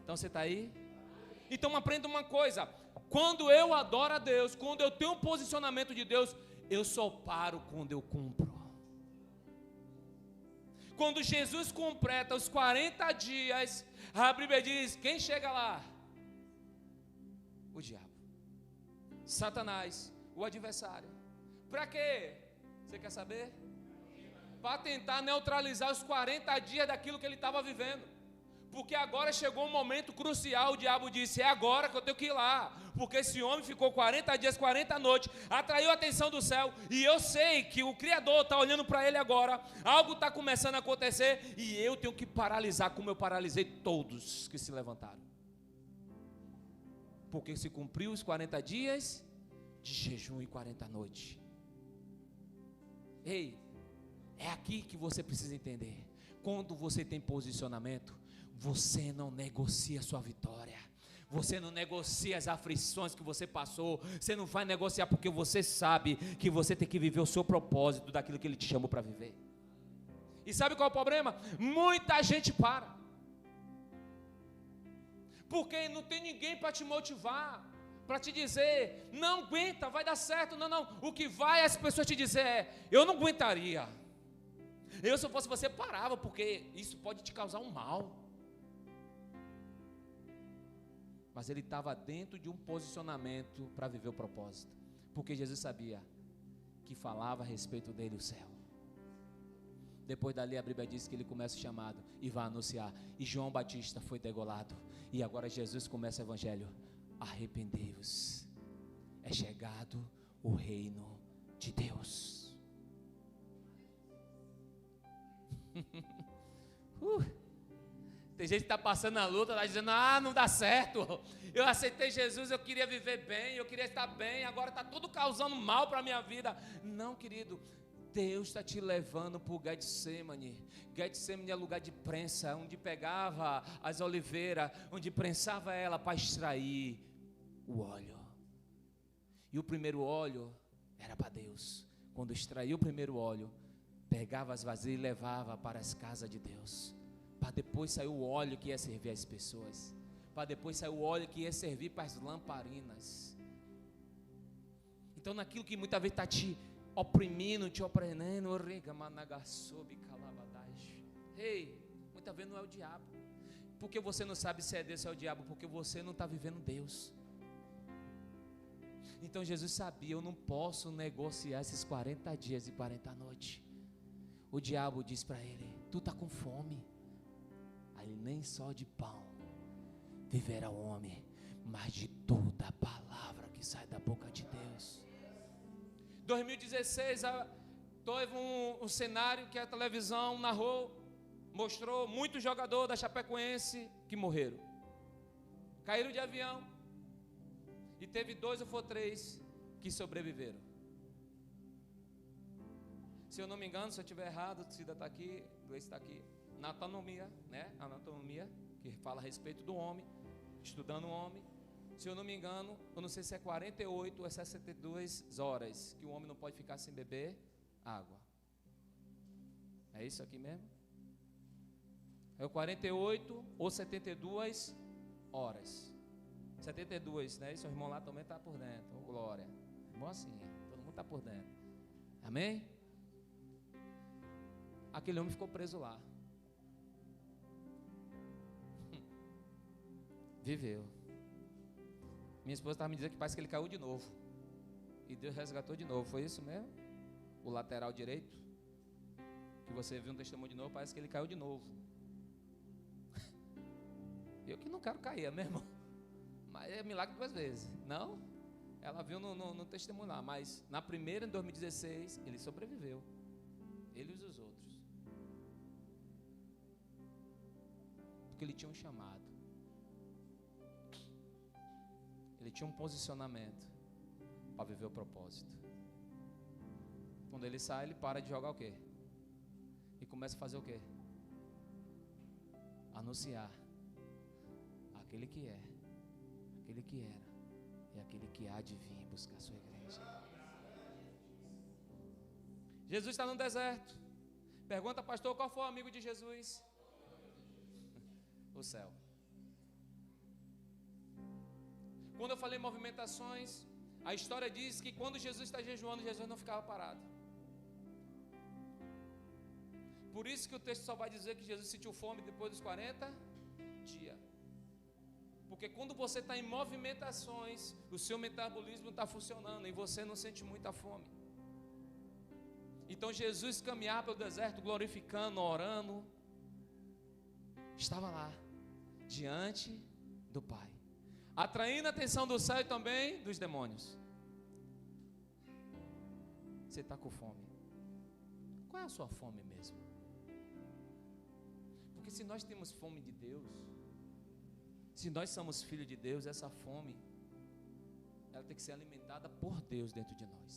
Então você está aí? Então aprenda uma coisa: quando eu adoro a Deus, quando eu tenho um posicionamento de Deus, eu só paro quando eu cumpro. Quando Jesus completa os 40 dias, a Bíblia diz: quem chega lá? O diabo, Satanás, o adversário. Para quê? Você quer saber? Para tentar neutralizar os 40 dias daquilo que ele estava vivendo. Porque agora chegou um momento crucial. O diabo disse: é agora que eu tenho que ir lá, porque esse homem ficou 40 dias, 40 noites, atraiu a atenção do céu, e eu sei que o Criador está olhando para ele agora. Algo está começando a acontecer, e eu tenho que paralisar, como eu paralisei todos que se levantaram. Porque se cumpriu os 40 dias, de jejum e 40 noites. Ei, é aqui que você precisa entender. Quando você tem posicionamento, você não negocia a sua vitória. Você não negocia as aflições que você passou. Você não vai negociar porque você sabe que você tem que viver o seu propósito daquilo que Ele te chamou para viver. E sabe qual é o problema? Muita gente para. Porque não tem ninguém para te motivar, para te dizer, não aguenta, vai dar certo. Não. O que vai as pessoas te dizer é, eu não aguentaria. Eu, se eu fosse você, parava, porque isso pode te causar um mal. Mas ele estava dentro de um posicionamento para viver o propósito. Porque Jesus sabia que falava a respeito dele o céu. Depois dali a Bíblia diz que ele começa o chamado e vai anunciar. E João Batista foi degolado. E agora Jesus começa o evangelho. Arrependei-vos. É chegado o reino de Deus. Tem gente que está passando na luta, está dizendo, não dá certo. Eu aceitei Jesus, eu queria viver bem, eu queria estar bem, agora está tudo causando mal para a minha vida. Não, querido, Deus está te levando para o Getsemane. Getsemane é lugar de prensa, onde pegava as oliveiras, onde prensava ela para extrair o óleo. E o primeiro óleo era para Deus. Quando extraiu o primeiro óleo, pegava as vasilhas e levava para as casas de Deus. Para depois sair o óleo que ia servir às pessoas. Para depois sair o óleo que ia servir para as lamparinas. Então naquilo que muitas vezes está te oprimindo, te oprimindo, ei, muitas vezes não é o diabo. Porque você não sabe se é Deus ou é o diabo, porque você não está vivendo Deus. Então Jesus sabia, eu não posso negociar esses 40 dias e 40 noites. O diabo diz para ele, tu está com fome. Aí nem só de pão viverá o homem, mas de toda a palavra que sai da boca de Deus. 2016 teve um cenário que a televisão narrou, mostrou muitos jogadores da Chapecoense que morreram, caíram de avião, e teve 2 ou 3 que sobreviveram. Se eu não me engano, se eu estiver errado, Cida está aqui, Gleice está aqui, na anatomia, né? Anatomia, que fala a respeito do homem, estudando o homem. Se eu não me engano, eu não sei se é 48 ou é 62 horas que o homem não pode ficar sem beber água. É isso aqui mesmo? É o 48 ou 72 horas. 72, né? Seu irmão lá também está por dentro. Oh, glória. Bom assim, todo mundo está por dentro. Amém? Aquele homem ficou preso lá. Viveu. Minha esposa estava me dizendo que parece que ele caiu de novo. E Deus resgatou de novo. Foi isso mesmo? O lateral direito, que você viu um testemunho de novo, parece que ele caiu de novo. Eu que não quero cair, é mesmo. Mas é milagre 2 vezes. Não? Ela viu no testemunho lá. Mas na primeira, em 2016, ele sobreviveu. Ele e os outros. Porque ele tinha um chamado. Ele tinha um posicionamento para viver o propósito. Quando ele sai, ele para de jogar o quê? E começa a fazer o quê? Anunciar aquele que é, aquele que era e aquele que há de vir buscar a sua igreja. Jesus está no deserto. Pergunta, pastor, qual foi o amigo de Jesus? O céu. Quando eu falei movimentações, a história diz que quando Jesus está jejuando, Jesus não ficava parado. Por isso que o texto só vai dizer que Jesus sentiu fome depois dos 40 dias. Porque quando você está em movimentações, o seu metabolismo não está funcionando e você não sente muita fome. Então Jesus caminhava pelo deserto, glorificando, orando, estava lá, diante do Pai, atraindo a atenção do céu e também dos demônios. Você está com fome? Qual é a sua fome mesmo? Porque se nós temos fome de Deus, se nós somos filhos de Deus, essa fome, ela tem que ser alimentada por Deus dentro de nós.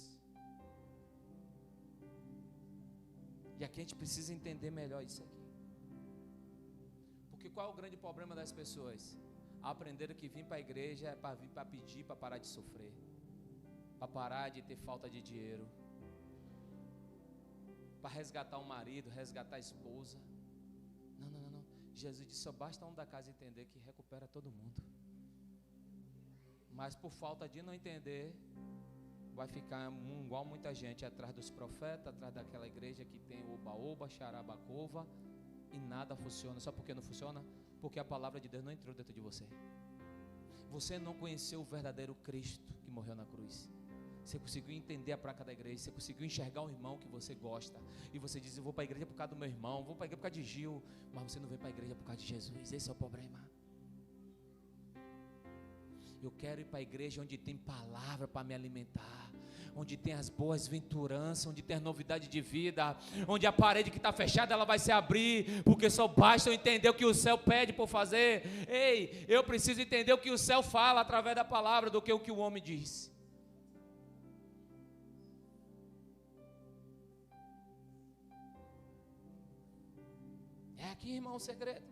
E aqui a gente precisa entender melhor isso aqui. Porque qual é o grande problema das pessoas? Aprenderam que vir para a igreja é para vir para pedir, para parar de sofrer, para parar de ter falta de dinheiro, para resgatar o marido, resgatar a esposa. Não. Jesus disse, só basta um da casa entender que recupera todo mundo. Mas por falta de não entender, vai ficar igual muita gente atrás dos profetas, atrás daquela igreja que tem oba-oba, xarabacova, e nada funciona. Sabe por que não funciona? Porque a palavra de Deus não entrou dentro de você. Você não conheceu o verdadeiro Cristo que morreu na cruz. Você conseguiu entender a placa da igreja, você conseguiu enxergar um irmão que você gosta, e você diz, eu vou para a igreja por causa do meu irmão, vou para a igreja por causa de Gil, mas você não vem para a igreja por causa de Jesus. Esse é o problema. Eu quero ir para a igreja onde tem palavra para me alimentar, onde tem as boas venturanças, onde tem a novidade de vida, onde a parede que está fechada ela vai se abrir, porque só basta eu entender o que o céu pede por fazer. Ei, eu preciso entender o que o céu fala através da palavra do que o que o homem diz. É aqui, irmão, o segredo.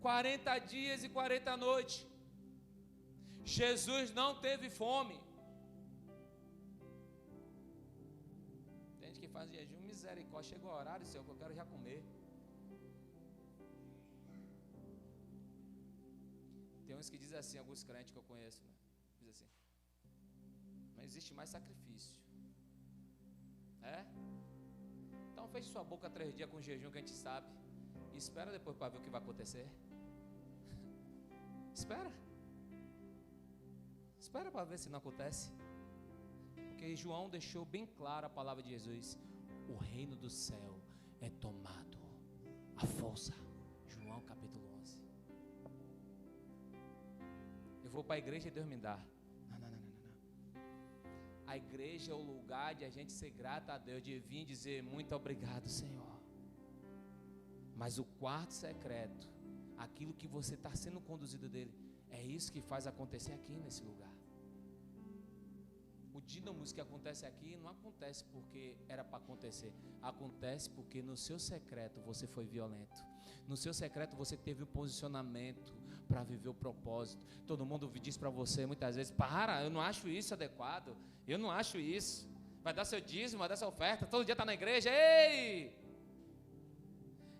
40 dias e 40 noites. Jesus não teve fome. Tem gente que faz jejum, misericórdia, chegou o horário, Senhor, que eu quero já comer. Tem uns que dizem assim, alguns crentes que eu conheço, né? Diz assim, não existe mais sacrifício. É? Então feche sua boca 3 dias com jejum, que a gente sabe, e espera depois para ver o que vai acontecer. Espera para ver se não acontece. Porque João deixou bem clara a palavra de Jesus. O reino do céu é tomado à força. João capítulo 11. Eu vou para a igreja e Deus me dá. Não. A igreja é o lugar de a gente ser grato a Deus, de vir dizer muito obrigado, Senhor. Mas o quarto secreto, aquilo que você está sendo conduzido dele, é isso que faz acontecer aqui nesse lugar. O dínamos que acontece aqui não acontece porque era para acontecer. Acontece porque no seu secreto você foi violento. No seu secreto você teve o posicionamento para viver o propósito. Todo mundo diz para você muitas vezes, para, eu não acho isso adequado. Eu não acho isso. Vai dar seu dízimo, vai dar sua oferta. Todo dia está na igreja. Ei!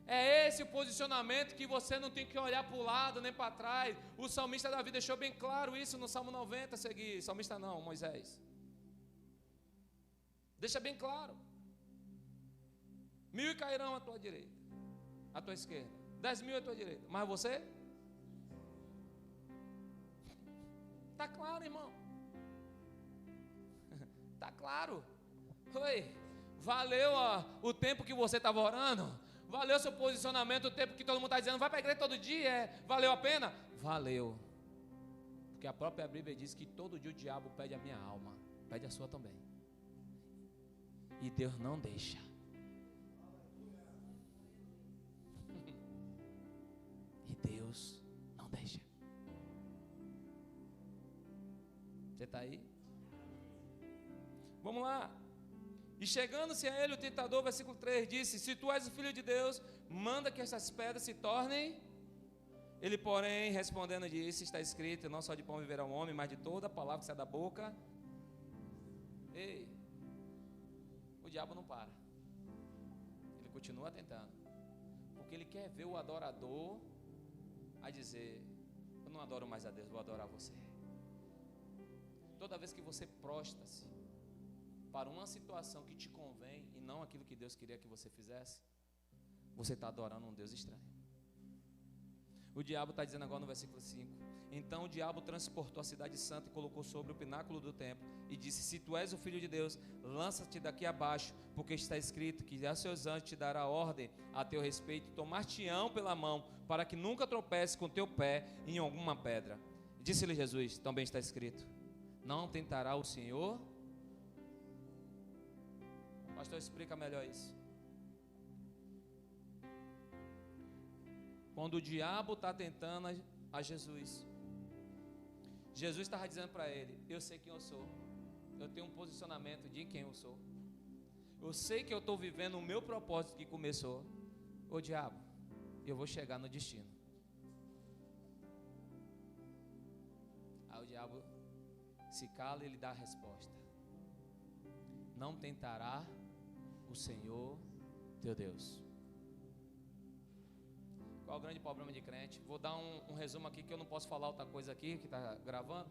É esse o posicionamento que você não tem que olhar para o lado nem para trás. O salmista Davi deixou bem claro isso no Salmo 90 a seguir. Salmista não, Moisés. Deixa bem claro. 1000 cairão à tua direita, à tua esquerda. 10.000 à tua direita. Mas você? Está claro, irmão. Está claro. Oi, valeu o tempo que você estava orando? Valeu seu posicionamento, o tempo que todo mundo está dizendo, vai para a igreja todo dia, valeu a pena? Valeu. Porque a própria Bíblia diz que todo dia o diabo pede a minha alma, pede a sua também. E Deus não deixa. E Deus não deixa. Você está aí? Vamos lá. E chegando-se a ele o tentador, versículo 3, disse, se tu és o filho de Deus, manda que essas pedras se tornem. Ele, porém, respondendo, disse, está escrito, não só de pão viverá o homem, mas de toda a palavra que sai da boca. Ei, o diabo não para. Ele continua tentando. Porque ele quer ver o adorador a dizer, eu não adoro mais a Deus, vou adorar você. Toda vez que você prostra-se para uma situação que te convém e não aquilo que Deus queria que você fizesse, você está adorando um Deus estranho. O diabo está dizendo agora no versículo 5, então o diabo transportou a cidade santa e colocou sobre o pináculo do templo e disse, se tu és o filho de Deus, lança-te daqui abaixo, porque está escrito que a seus anjos te dará ordem a teu respeito, tomar-te-ão pela mão, para que nunca tropece com teu pé em alguma pedra. Disse-lhe Jesus, também está escrito, não tentará o Senhor. Pastor, explica melhor isso. Quando o diabo está tentando a Jesus, Jesus estava dizendo para ele: eu sei quem eu sou, eu tenho um posicionamento de quem eu sou, eu sei que eu estou vivendo o meu propósito que começou. Ô diabo, eu vou chegar no destino. Aí o diabo se cala e ele dá a resposta: não tentará o Senhor teu Deus. Qual é o grande problema de crente? Vou dar um resumo aqui, que eu não posso falar outra coisa aqui, que está gravando,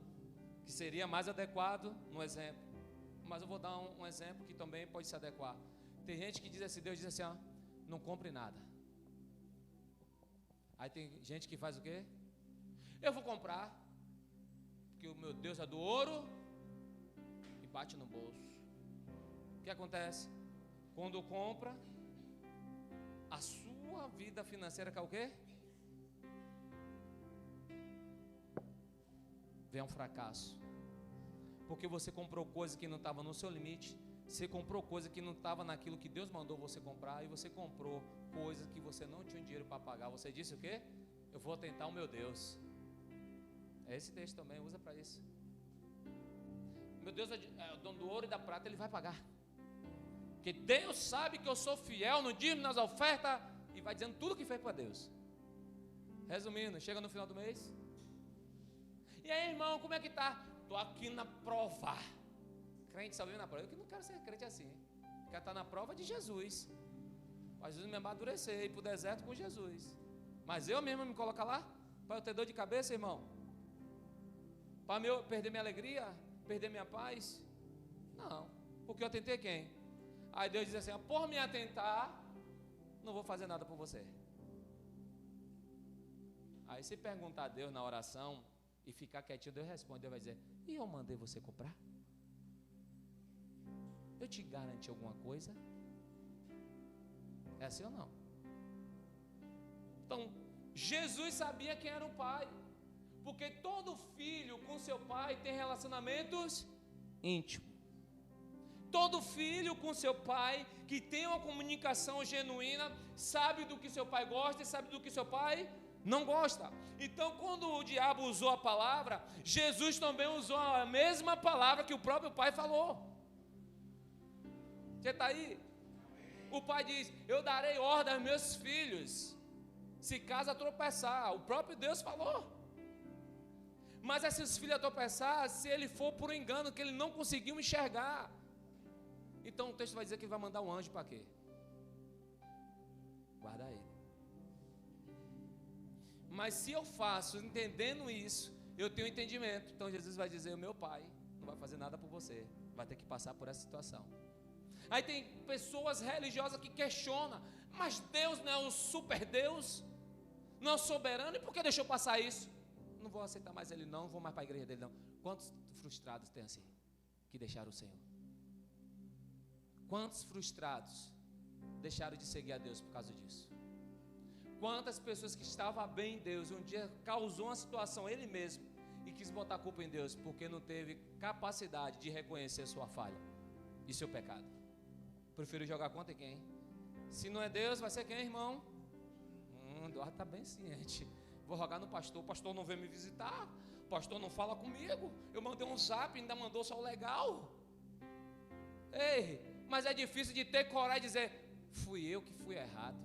que seria mais adequado no exemplo. Mas eu vou dar um exemplo que também pode se adequar. Tem gente que diz assim, Deus diz assim, ó, não compre nada. Aí tem gente que faz o quê? Eu vou comprar, porque o meu Deus é do ouro, e bate no bolso. O que acontece? Quando compra, a sua vida financeira quer o quê? Vem um fracasso. Porque você comprou coisa que não estava no seu limite. Você comprou coisa que não estava naquilo que Deus mandou você comprar. E você comprou coisas que você não tinha dinheiro para pagar. Você disse o quê? Eu vou tentar o meu Deus. Esse texto também usa para isso. Meu Deus é o dono do ouro e da prata, Ele vai pagar. Porque Deus sabe que eu sou fiel no dízimo, nas ofertas. E vai dizendo tudo que fez para Deus. Resumindo, chega no final do mês. E aí, irmão, como é que tá? Estou aqui na prova. Crente só vive na prova. Eu que não quero ser crente assim. Quero estar na prova de Jesus. Para Jesus me amadurecer e ir para o deserto com Jesus. Mas eu mesmo me colocar lá? Para eu ter dor de cabeça, irmão? Para eu perder minha alegria? Perder minha paz? Não. Porque eu tentei quem? Aí Deus diz assim, por me atentar, não vou fazer nada por você. Aí se perguntar a Deus na oração e ficar quietinho, Deus responde. Deus vai dizer, e eu mandei você comprar? Eu te garanti alguma coisa? É assim ou não? Então, Jesus sabia quem era o pai. Porque todo filho com seu pai tem relacionamentos íntimos. Todo filho com seu pai que tem uma comunicação genuína, sabe do que seu pai gosta e sabe do que seu pai não gosta. Então, quando o diabo usou a palavra, Jesus também usou a mesma palavra que o próprio pai falou. Você está aí? O pai diz, eu darei ordem aos meus filhos, se casa tropeçar. O próprio Deus falou. Mas esses filhos a tropeçar, se ele for por engano, que ele não conseguiu enxergar. Então o texto vai dizer que ele vai mandar um anjo para quê? Guarda ele. Mas se eu faço entendendo isso, eu tenho entendimento. Então Jesus vai dizer, o meu pai não vai fazer nada por você, vai ter que passar por essa situação. Aí tem pessoas religiosas que questionam, mas Deus não é o super Deus? Não é o soberano? E por que deixou passar isso? Não vou aceitar mais ele não vou mais para a igreja dele não. Quantos frustrados tem assim, que deixaram o Senhor? Quantos frustrados deixaram de seguir a Deus por causa disso? Quantas pessoas que estavam bem em Deus, um dia causou uma situação ele mesmo e quis botar a culpa em Deus, porque não teve capacidade de reconhecer sua falha e seu pecado. Prefiro jogar contra quem? Se não é Deus, vai ser quem, irmão? Eduardo está bem ciente. Vou rogar no pastor, o pastor não veio me visitar, o pastor não fala comigo, eu mandei um zap, ainda mandou só o legal. Ei, mas é difícil de ter coragem de dizer, fui eu que fui errado.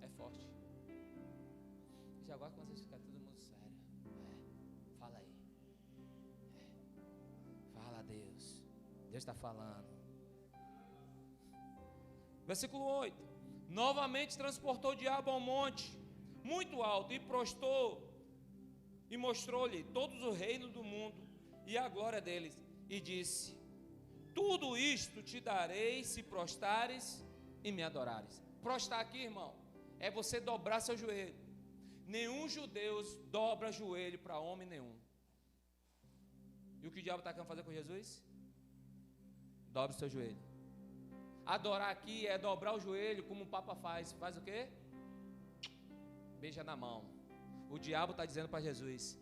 É forte. Já agora quando vocês ficarem todo mundo sério, fala aí. Fala a Deus. Deus está falando. Versículo 8. Novamente transportou o diabo ao monte muito alto e prostou e mostrou-lhe todos os reinos do mundo e a glória deles, e disse, tudo isto te darei se prostares e me adorares. Prostrar aqui, irmão, é você dobrar seu joelho. Nenhum judeu dobra joelho para homem nenhum. E o que o diabo está querendo fazer com Jesus? Dobre seu joelho. Adorar aqui é dobrar o joelho, como o Papa faz. Faz o quê? Beija na mão. O diabo está dizendo para Jesus,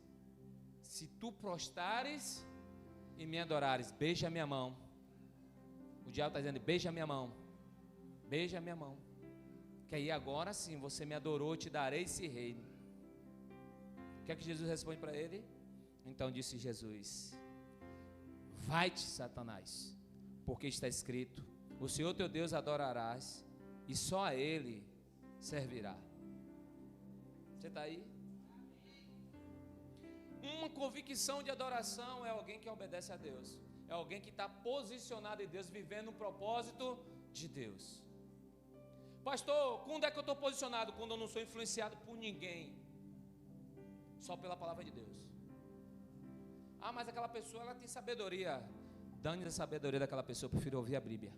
se tu prostares e me adorares, beija a minha mão. O diabo está dizendo, beija a minha mão. Beija a minha mão. Que aí agora sim você me adorou, te darei esse reino. O que é que Jesus responde para ele? Então disse Jesus: vai-te, Satanás, porque está escrito: o Senhor teu Deus adorarás, e só a Ele servirá. Você está aí? Uma convicção de adoração é alguém que obedece a Deus, é alguém que está posicionado em Deus, vivendo o propósito de Deus. Pastor, quando é que eu estou posicionado? Quando eu não sou influenciado por ninguém, só pela palavra de Deus. Ah, mas aquela pessoa, ela tem sabedoria. Dane a sabedoria daquela pessoa, eu prefiro ouvir a Bíblia.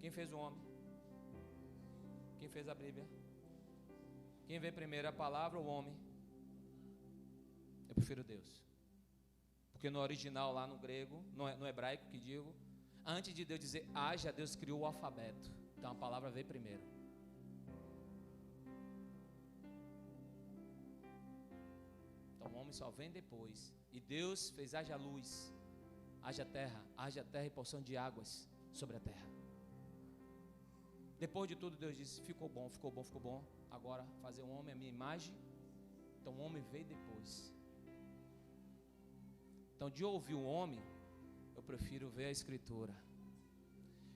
Quem fez o homem? Quem fez a Bíblia? Quem vê primeiro, a palavra ou o homem? Eu prefiro Deus. Porque no original, lá no grego, no hebraico que digo, antes de Deus dizer haja, Deus criou o alfabeto. Então a palavra veio primeiro. Então o homem só vem depois. E Deus fez haja luz, haja terra e porção de águas sobre a terra. Depois de tudo, Deus disse: ficou bom, ficou bom, ficou bom. Agora fazer um homem à minha imagem. Então o homem veio depois. Então de ouvir o homem, eu prefiro ver a Escritura.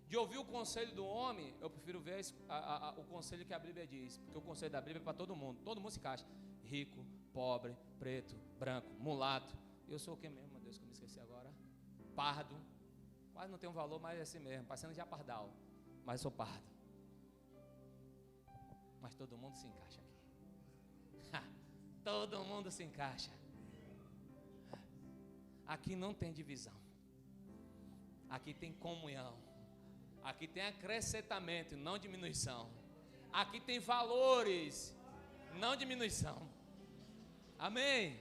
De ouvir o conselho do homem, eu prefiro ver o conselho que a Bíblia diz. Porque o conselho da Bíblia é para todo mundo se encaixa. Rico, pobre, preto, branco, mulato. Eu sou o que mesmo, meu Deus, que eu me esqueci agora? Pardo. Quase não tem um valor, mas é assim mesmo, parecendo já pardal. Mas eu sou pardo. Mas todo mundo se encaixa aqui. Todo mundo se encaixa. Aqui não tem divisão. Aqui tem comunhão. Aqui tem acrescentamento, não diminuição. Aqui tem valores, não diminuição. Amém?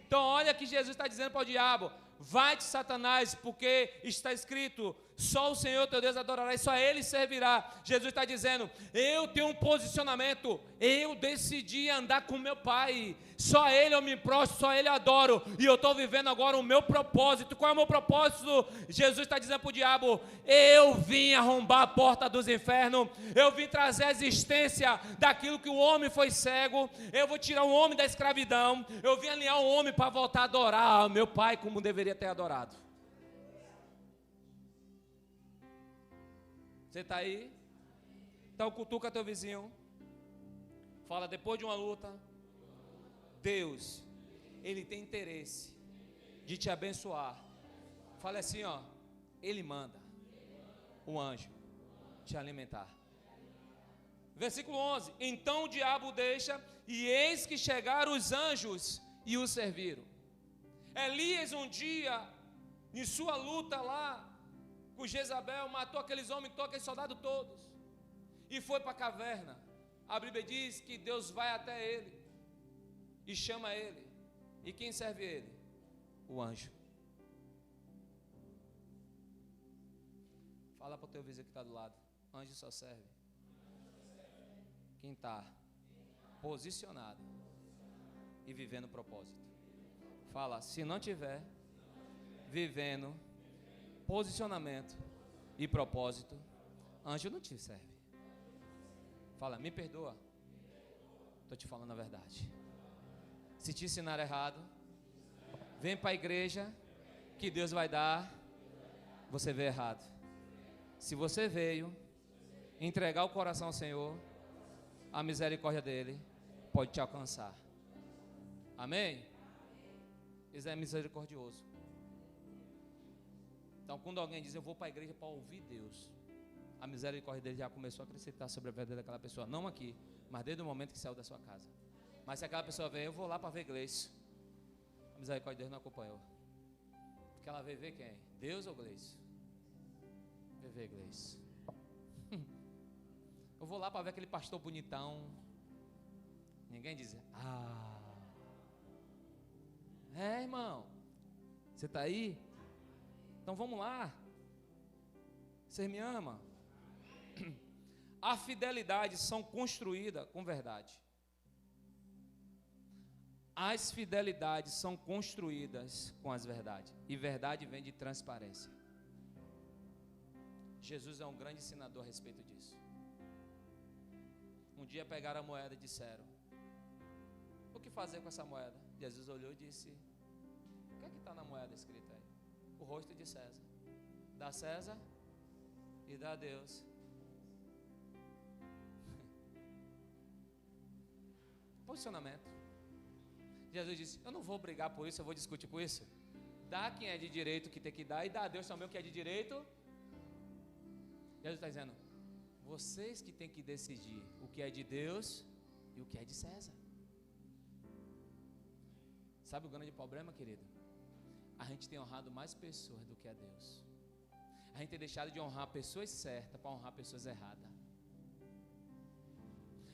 Então olha que Jesus está dizendo para o diabo: vai-te, Satanás, porque está escrito: só o Senhor teu Deus adorará e só a Ele servirá. Jesus está dizendo: eu tenho um posicionamento, eu decidi andar com meu Pai, só a Ele eu me prostro, só a Ele adoro, e eu estou vivendo agora o meu propósito. Qual é o meu propósito? Jesus está dizendo para o diabo: eu vim arrombar a porta dos infernos, eu vim trazer a existência daquilo que o homem foi cego, eu vou tirar o homem da escravidão, eu vim alinhar o homem para voltar a adorar meu Pai como deveria ter adorado. Você está aí? Então cutuca teu vizinho. Fala: depois de uma luta, Deus, Ele tem interesse de te abençoar. Fala assim, ó: Ele manda o anjo te alimentar. Versículo 11: então o diabo deixa, e eis que chegaram os anjos e o serviram. Elias um dia, em sua luta lá com Jezabel, matou aqueles homens, matou aqueles soldados todos, e foi para a caverna. A Bíblia diz que Deus vai até ele e chama ele. E quem serve ele? O anjo. Fala para o teu vizinho que está do lado: anjo só serve quem está posicionado e vivendo o propósito. Fala: se não tiver vivendo posicionamento e propósito, anjo não te serve. Fala: me perdoa, estou te falando a verdade. Se te ensinar errado, vem para a igreja que Deus vai dar, você vê errado. Se você veio entregar o coração ao Senhor, a misericórdia dele pode te alcançar. Amém? Ele é misericordioso. Então quando alguém diz: eu vou para a igreja para ouvir Deus, a misericórdia dele já começou a acrescentar sobre a vida daquela pessoa. Não aqui, mas desde o momento que saiu da sua casa. Mas se aquela pessoa vem: eu vou lá para ver Gleice, a misericórdia de Deus não acompanhou. Porque ela veio ver quem? Deus ou Gleice? Veio ver Gleice. Eu vou lá para ver aquele pastor bonitão. Ninguém diz: irmão, você está aí? Então vamos lá. Você me ama? A fidelidade são construídas com verdade. As fidelidades são construídas com as verdades. E verdade vem de transparência. Jesus é um grande ensinador a respeito disso. Um dia pegaram a moeda e disseram: o que fazer com essa moeda? Jesus olhou e disse: o que é que está na moeda escrita aí? O rosto de César. Dá a César e dá a Deus. Posicionamento. Jesus disse: eu não vou brigar por isso, eu vou discutir por isso. Dá quem é de direito que tem que dar, e dá a Deus também o que é de direito. Jesus está dizendo: vocês que têm que decidir o que é de Deus e o que é de César. Sabe o grande problema, querido? A gente tem honrado mais pessoas do que a Deus. A gente tem deixado de honrar pessoas certas para honrar pessoas erradas.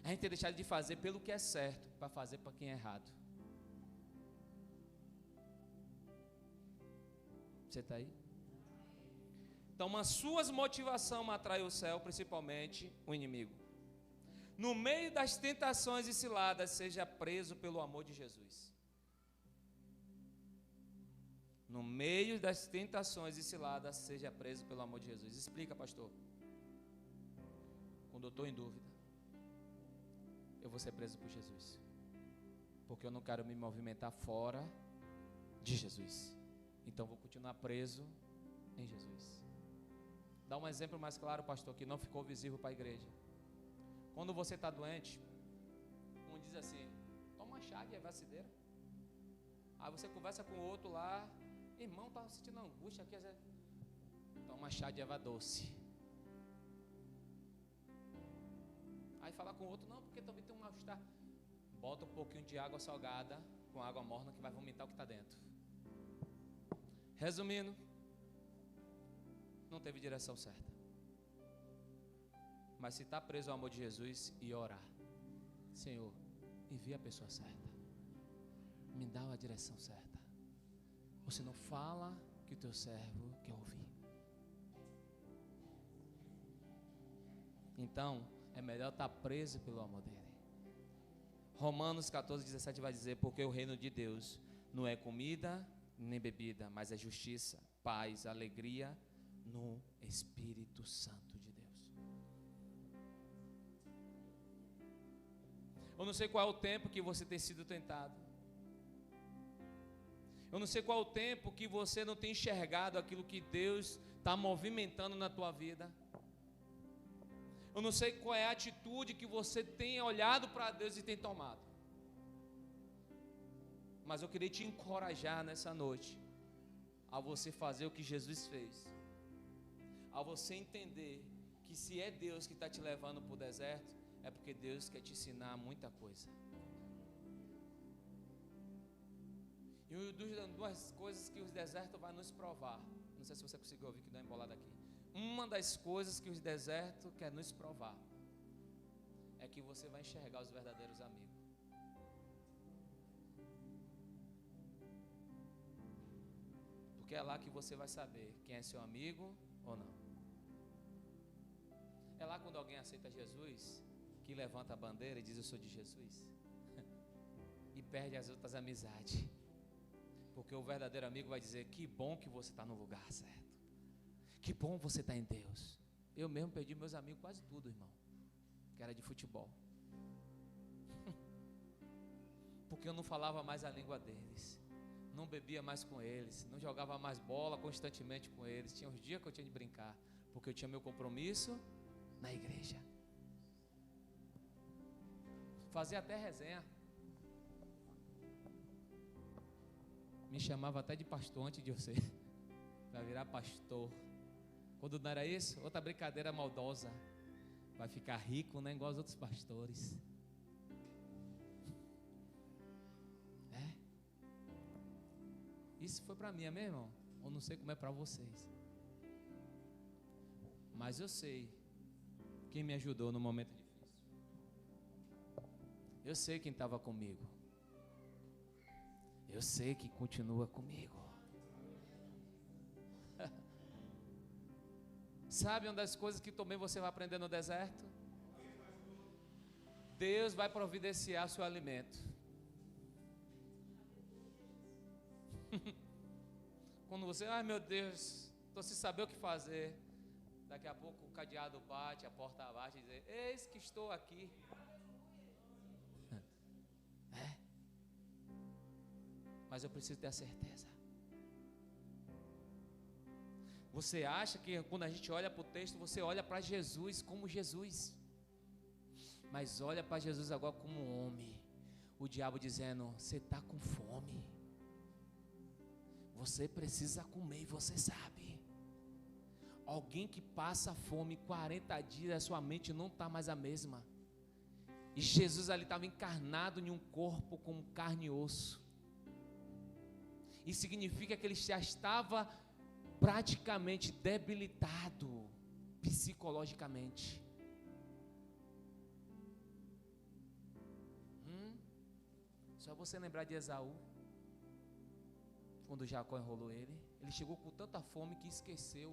A gente tem deixado de fazer pelo que é certo para fazer para quem é errado. Você está aí? Então, as suas motivações atraem o céu, principalmente o inimigo. No meio das tentações e ciladas, seja preso pelo amor de Jesus. No meio das tentações e ciladas, seja preso pelo amor de Jesus. Explica, pastor. Quando eu estou em dúvida, eu vou ser preso por Jesus, porque eu não quero me movimentar fora de Jesus. Então vou continuar preso em Jesus. Dá um exemplo mais claro, pastor, que não ficou visível para a igreja. Quando você está doente, um diz assim: toma chá de erva cidreira. Aí você conversa com o outro lá: irmão, está sentindo angústia aqui. Toma chá de erva doce. Aí fala com o outro: não, porque também tem um mal-estar. Bota um pouquinho de água salgada com água morna que vai vomitar o que está dentro. Resumindo, não teve direção certa. Mas se está preso ao amor de Jesus e orar: Senhor, envia a pessoa certa, me dá a direção certa. Você não fala que o teu servo quer ouvir. Então é melhor estar preso pelo amor dele. Romanos 14:17 vai dizer: porque o reino de Deus não é comida nem bebida, mas é justiça, paz, alegria no Espírito Santo de Deus. Eu não sei qual é o tempo que você tem sido tentado. Eu não sei qual é o tempo que você não tem enxergado aquilo que Deus está movimentando na tua vida. Eu não sei qual é a atitude que você tem olhado para Deus e tem tomado. Mas eu queria te encorajar nessa noite a você fazer o que Jesus fez. A você entender que se é Deus que está te levando para o deserto, é porque Deus quer te ensinar muita coisa. E duas coisas que o deserto vai nos provar. Não sei se você conseguiu ouvir, que deu uma embolada aqui. Uma das coisas que o deserto quer nos provar é que você vai enxergar os verdadeiros amigos. Porque é lá que você vai saber quem é seu amigo ou não. É lá quando alguém aceita Jesus, que levanta a bandeira e diz: eu sou de Jesus. E perde as outras amizades. Porque o verdadeiro amigo vai dizer: que bom que você está no lugar certo. Que bom você está em Deus. Eu mesmo perdi meus amigos quase tudo, irmão, que era de futebol. Porque eu não falava mais a língua deles, não bebia mais com eles, não jogava mais bola constantemente com eles. Tinha uns dias que eu tinha de brincar, porque eu tinha meu compromisso na igreja. Fazia até resenha. Me chamava até de pastor antes de você para virar pastor. Quando não era isso, outra brincadeira maldosa: vai ficar rico, né, igual os outros pastores. Isso foi para mim, meu irmão. Eu não sei como é para vocês, mas eu sei quem me ajudou no momento difícil. Eu sei quem estava comigo. Eu sei que continua comigo. Sabe uma das coisas que também você vai aprender no deserto? Deus vai providenciar seu alimento. Quando você: ai meu Deus, estou sem saber o que fazer. Daqui a pouco o cadeado bate, a porta bate e diz: eis que estou aqui. Mas eu preciso ter a certeza. Você acha que quando a gente olha para o texto, você olha para Jesus como Jesus, mas olha para Jesus agora como um homem. O diabo dizendo: você está com fome, você precisa comer, e você sabe. Alguém que passa fome 40 dias, a sua mente não está mais a mesma. E Jesus ali estava encarnado em um corpo como carne e osso. Isso significa que ele já estava praticamente debilitado psicologicamente. Só você lembrar de Esaú, quando Jacó enrolou ele. Ele chegou com tanta fome que esqueceu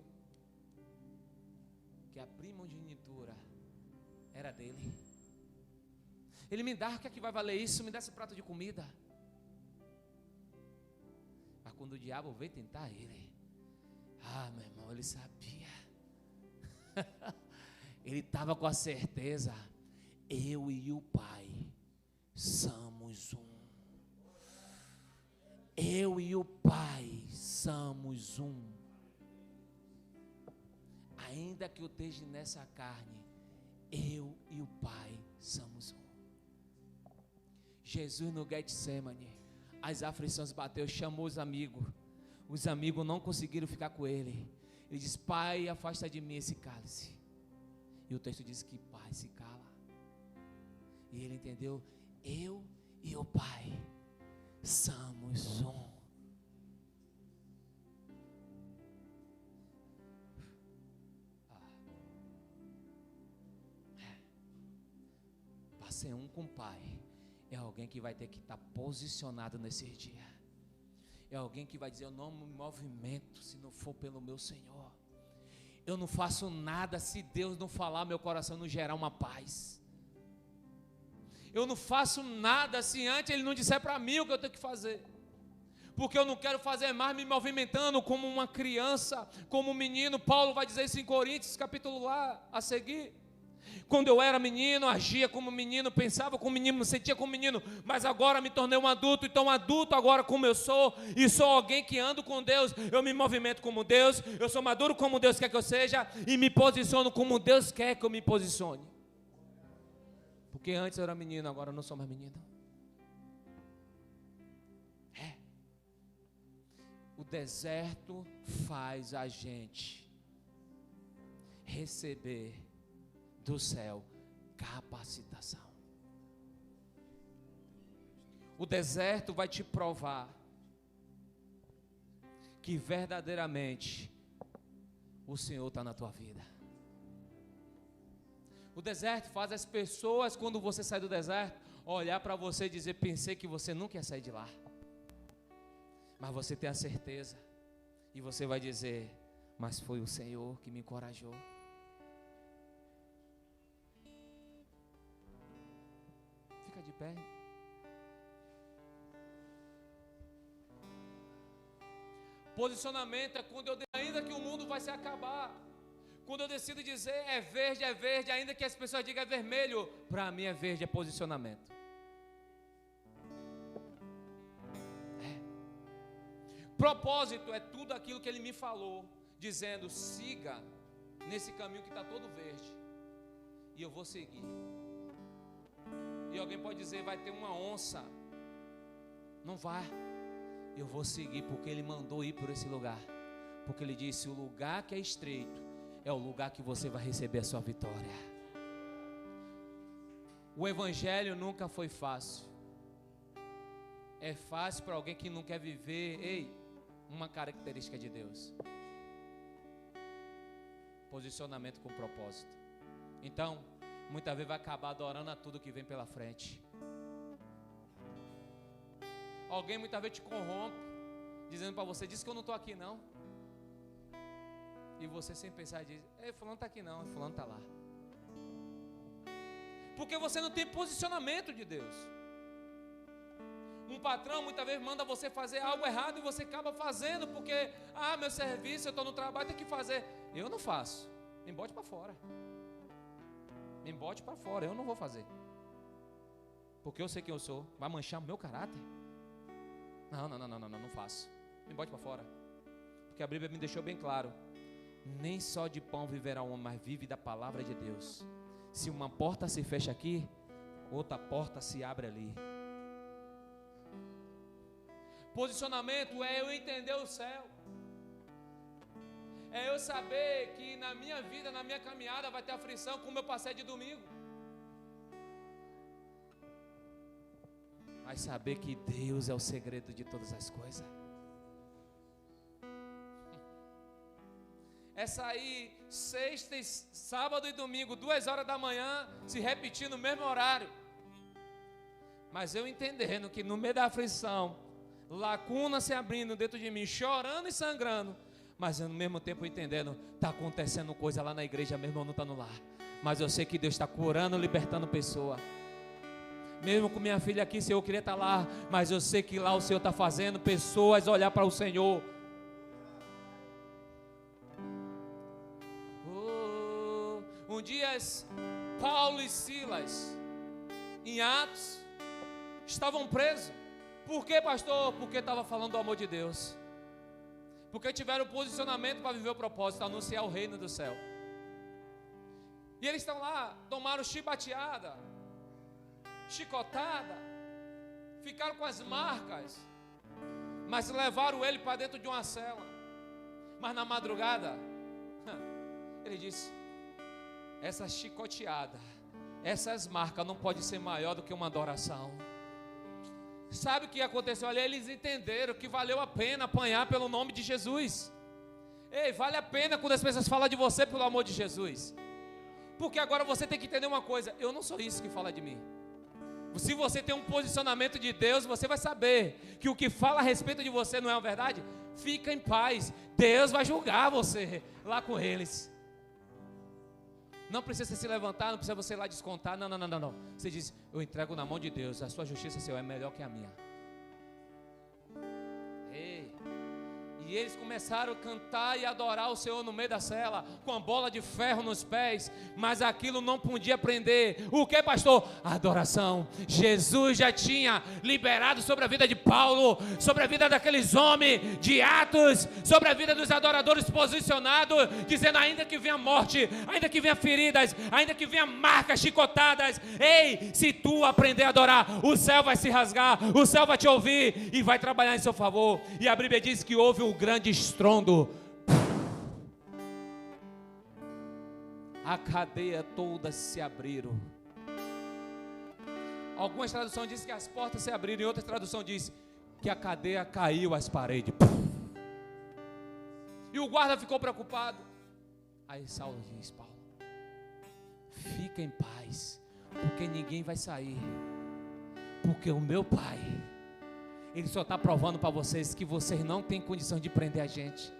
que a primogenitura era dele. Ele: me dá, o que é que vai valer isso? Me dá esse prato de comida. Mas quando o diabo veio tentar ele, meu irmão, ele sabia. Ele estava com a certeza: eu e o Pai somos um. Eu e o Pai somos um. Ainda que eu esteja nessa carne, eu e o Pai somos um. Jesus no Getsemane, as aflições bateu, chamou os amigos. Os amigos não conseguiram ficar com ele. Ele diz: Pai, afasta de mim esse cálice. E o texto diz que Pai se cala. E ele entendeu: eu e o Pai somos um. Para ser um com o Pai, é alguém que vai ter que estar posicionado nesse dia. É alguém que vai dizer: eu não me movimento se não for pelo meu Senhor. Eu não faço nada se Deus não falar, meu coração não gerar uma paz. Eu não faço nada se antes Ele não disser para mim o que eu tenho que fazer. Porque eu não quero fazer mais me movimentando como uma criança, como um menino. Paulo vai dizer isso em Coríntios, capítulo lá a seguir. Quando eu era menino, agia como menino, pensava como menino, sentia como menino, mas agora me tornei um adulto. Então adulto agora como eu sou, e sou alguém que ando com Deus, eu me movimento como Deus, eu sou maduro como Deus quer que eu seja, e me posiciono como Deus quer que eu me posicione. Porque antes eu era menino, agora eu não sou mais menino. O deserto faz a gente receber do céu capacitação. O deserto vai te provar que verdadeiramente o Senhor está na tua vida. O deserto faz as pessoas, quando você sai do deserto, olhar para você e dizer: pensei que você nunca ia sair de lá. Mas você tem a certeza, e você vai dizer: mas foi o Senhor que me encorajou. Fica de pé. Posicionamento é quando eu, ainda que o mundo vai se acabar, quando eu decido dizer é verde, ainda que as pessoas digam é vermelho, para mim é verde, é posicionamento. Propósito é tudo aquilo que Ele me falou, dizendo: siga nesse caminho que está todo verde, e eu vou seguir. E alguém pode dizer: vai ter uma onça. Não vai. Eu vou seguir porque Ele mandou ir por esse lugar. Porque Ele disse: o lugar que é estreito é o lugar que você vai receber a sua vitória. O Evangelho nunca foi fácil. É fácil para alguém que não quer viver, uma característica de Deus: posicionamento com propósito. Então, muitas vezes vai acabar adorando a tudo que vem pela frente. Alguém muitas vezes te corrompe, dizendo para você: diz que eu não estou aqui não. E você, sem pensar, diz: fulano está aqui não, fulano está lá. Porque você não tem posicionamento de Deus. Um patrão muitas vezes manda você fazer algo errado e você acaba fazendo porque: meu serviço, eu estou no trabalho, tem que fazer. Eu não faço, Me bote para fora. Me bote para fora, eu não vou fazer. Porque eu sei quem eu sou. Vai manchar o meu caráter? Não faço. Me bote para fora. Porque a Bíblia me deixou bem claro. Nem só de pão viverá o homem, mas vive da palavra de Deus. Se uma porta se fecha aqui, outra porta se abre ali. Posicionamento é eu entender o céu. É eu saber que na minha vida, na minha caminhada vai ter aflição, como eu passei de domingo. Mas saber que Deus é o segredo de todas as coisas. É sair sexta, sábado e domingo, 2 horas da manhã, se repetir no mesmo horário. Mas eu entendendo que no meio da aflição, lacuna se abrindo dentro de mim, chorando e sangrando, mas eu, no mesmo tempo entendendo, está acontecendo coisa lá na igreja, meu irmão não está no lar, mas eu sei que Deus está curando, libertando pessoa. Mesmo com minha filha aqui, Senhor, eu queria estar lá, mas eu sei que lá o Senhor está fazendo pessoas olhar para o Senhor. Um dia Paulo e Silas, em Atos, estavam presos. Por quê, pastor? Porque estava falando do amor de Deus. Porque tiveram posicionamento para viver o propósito, anunciar o reino do céu. E eles estão lá, tomaram chibateada, chicotada, ficaram com as marcas, mas levaram ele para dentro de uma cela. Mas na madrugada, ele disse: essa chicoteada, essas marcas não pode ser maior do que uma adoração. Sabe o que aconteceu ali? Eles entenderam que valeu a pena apanhar pelo nome de Jesus. Ei, vale a pena quando as pessoas falam de você pelo amor de Jesus. Porque agora você tem que entender uma coisa: eu não sou isso que fala de mim. Se você tem um posicionamento de Deus, você vai saber que o que fala a respeito de você não é uma verdade. Fica em paz, Deus vai julgar você lá com eles. Não precisa se levantar, não precisa você ir lá descontar. Não. Você diz: eu entrego na mão de Deus, a sua justiça, Senhor, é melhor que a minha. Ei. E eles começaram a cantar e adorar o Senhor no meio da cela, com a bola de ferro nos pés, mas aquilo não podia prender. O que, pastor? A adoração. Jesus já tinha liberado sobre a vida de Paulo, sobre a vida daqueles homens de Atos, sobre a vida dos adoradores posicionados, dizendo: ainda que venha morte, ainda que venha feridas, ainda que venha marcas, chicotadas, ei, se tu aprender a adorar, o céu vai se rasgar, o céu vai te ouvir e vai trabalhar em seu favor. E a Bíblia diz que houve um grande estrondo, a cadeia toda se abriram. Algumas traduções dizem que as portas se abriram, e outra tradução diz que a cadeia caiu às paredes. E o guarda ficou preocupado. Aí Saulo diz: Paulo, fica em paz, porque ninguém vai sair, porque o meu Pai, Ele só está provando para vocês que vocês não têm condição de prender a gente.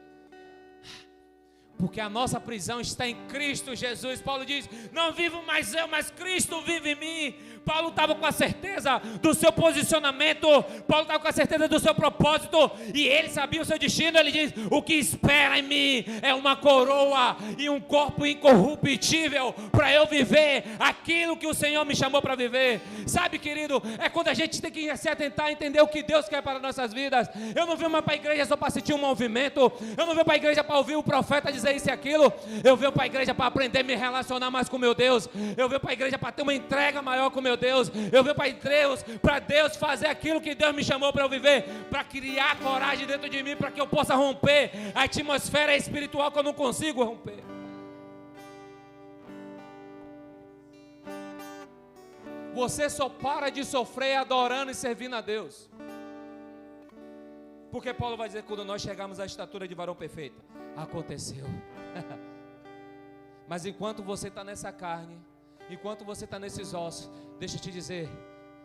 Porque a nossa prisão está em Cristo Jesus. Paulo diz: não vivo mais eu, mas Cristo vive em mim. Paulo estava com a certeza do seu posicionamento, Paulo estava com a certeza do seu propósito, e ele sabia o seu destino. Ele diz: o que espera em mim é uma coroa e um corpo incorruptível, para eu viver aquilo que o Senhor me chamou para viver. Sabe, querido, é quando a gente tem que se atentar a entender o que Deus quer para nossas vidas. Eu não venho mais para a igreja só para sentir um movimento, eu não venho para a igreja para ouvir o profeta dizer isso e aquilo, eu venho para a igreja para aprender a me relacionar mais com meu Deus, eu venho para a igreja para ter uma entrega maior com meu Deus, eu venho para Deus fazer aquilo que Deus me chamou para eu viver, para criar coragem dentro de mim, para que eu possa romper a atmosfera espiritual que eu não consigo romper. Você só para de sofrer adorando e servindo a Deus. Porque Paulo vai dizer: quando nós chegarmos à estatura de varão perfeito, aconteceu. Mas enquanto você está nessa carne, enquanto você está nesses ossos, deixa eu te dizer,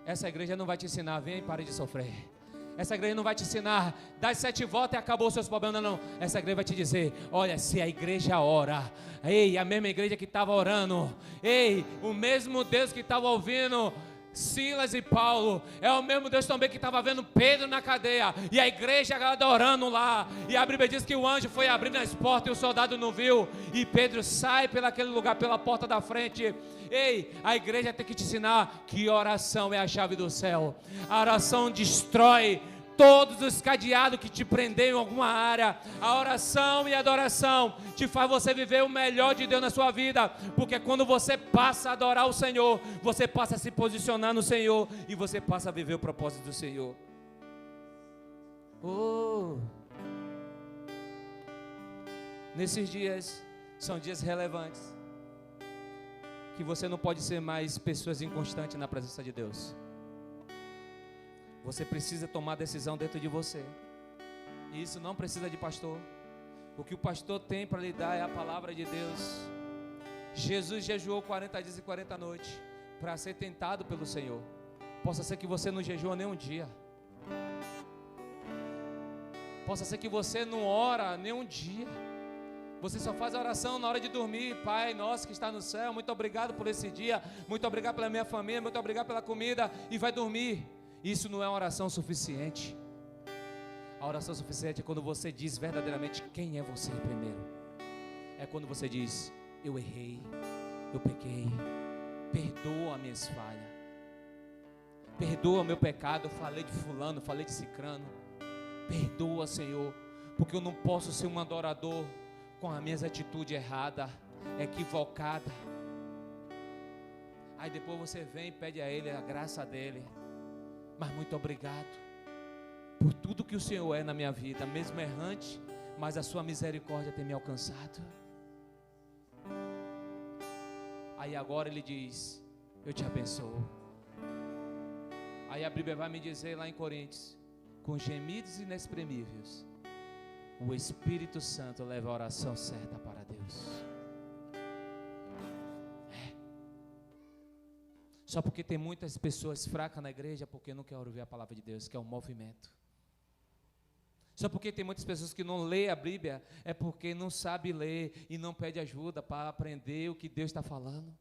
essa igreja não vai te ensinar: vem e pare de sofrer. Essa igreja não vai te ensinar: dá as 7 voltas e acabou os seus problemas. Não. Essa igreja vai te dizer: olha, se a igreja ora, ei, a mesma igreja que estava orando, ei, o mesmo Deus que estava ouvindo Silas e Paulo, é o mesmo Deus também que estava vendo Pedro na cadeia, e a igreja adorando lá, e a Bíblia diz que o anjo foi abrindo as portas e o soldado não viu, e Pedro sai pelaquele lugar, pela porta da frente. Ei, a igreja tem que te ensinar que oração é a chave do céu. A oração destrói todos os cadeados que te prendem em alguma área. A oração e a adoração te faz você viver o melhor de Deus na sua vida, porque quando você passa a adorar o Senhor, você passa a se posicionar no Senhor, e você passa a viver o propósito do Senhor. Nesses dias, são dias relevantes, que você não pode ser mais pessoas inconstantes na presença de Deus. Você precisa tomar decisão dentro de você. E isso não precisa de pastor. O que o pastor tem para lhe dar é a palavra de Deus. Jesus jejuou 40 dias e 40 noites para ser tentado pelo Senhor. Possa ser que você não jejua nem um dia. Possa ser que você não ora nem um dia. Você só faz a oração na hora de dormir. Pai nosso que está no céu, muito obrigado por esse dia. Muito obrigado pela minha família. Muito obrigado pela comida. E vai dormir. Isso não é uma oração suficiente. A oração suficiente é quando você diz verdadeiramente quem é você primeiro. É quando você diz: eu errei, eu pequei, perdoa minhas falhas, perdoa meu pecado, eu falei de fulano, falei de cicrano. Perdoa, Senhor, porque eu não posso ser um adorador com as minhas atitudes erradas, equivocadas. Aí depois você vem e pede a Ele a graça dEle. Mas muito obrigado por tudo que o Senhor é na minha vida, mesmo errante, mas a sua misericórdia tem me alcançado. Aí agora Ele diz: eu te abençoo. Aí a Bíblia vai me dizer lá em Coríntios: com gemidos inexprimíveis, o Espírito Santo leva a oração certa para Deus. Só porque tem muitas pessoas fracas na igreja, porque não quer ouvir a palavra de Deus, que é um movimento. Só porque tem muitas pessoas que não lêem a Bíblia, é porque não sabe ler e não pede ajuda para aprender o que Deus está falando.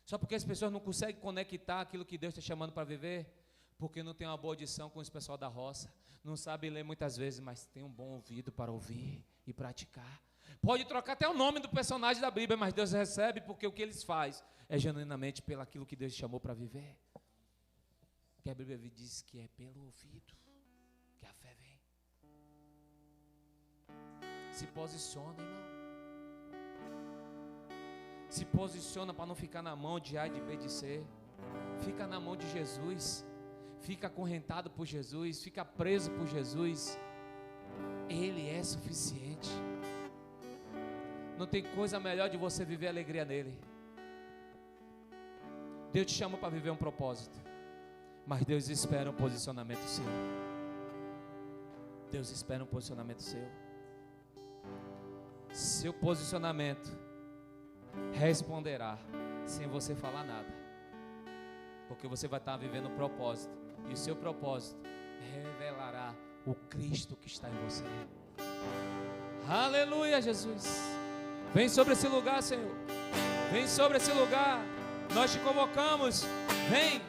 Só porque as pessoas não conseguem conectar aquilo que Deus está chamando para viver, porque não tem uma boa audição com os pessoal da roça. Não sabe ler muitas vezes, mas tem um bom ouvido para ouvir e praticar. Pode trocar até o nome do personagem da Bíblia, mas Deus recebe, porque o que eles fazem é genuinamente pelo aquilo que Deus chamou para viver. Porque a Bíblia diz que é pelo ouvido que a fé vem. Se posiciona, irmão. Se posiciona para não ficar na mão de A, de B, de C. Fica na mão de Jesus. Fica acorrentado por Jesus. Fica preso por Jesus. Ele é suficiente. Não tem coisa melhor de você viver alegria nele. Deus te chamou para viver um propósito, mas Deus espera um posicionamento seu. Deus espera um posicionamento seu. Seu posicionamento responderá sem você falar nada, porque você vai estar vivendo um propósito, e o seu propósito revelará o Cristo que está em você. Aleluia, Jesus. Vem sobre esse lugar, Senhor. Vem sobre esse lugar. Nós te convocamos. Vem.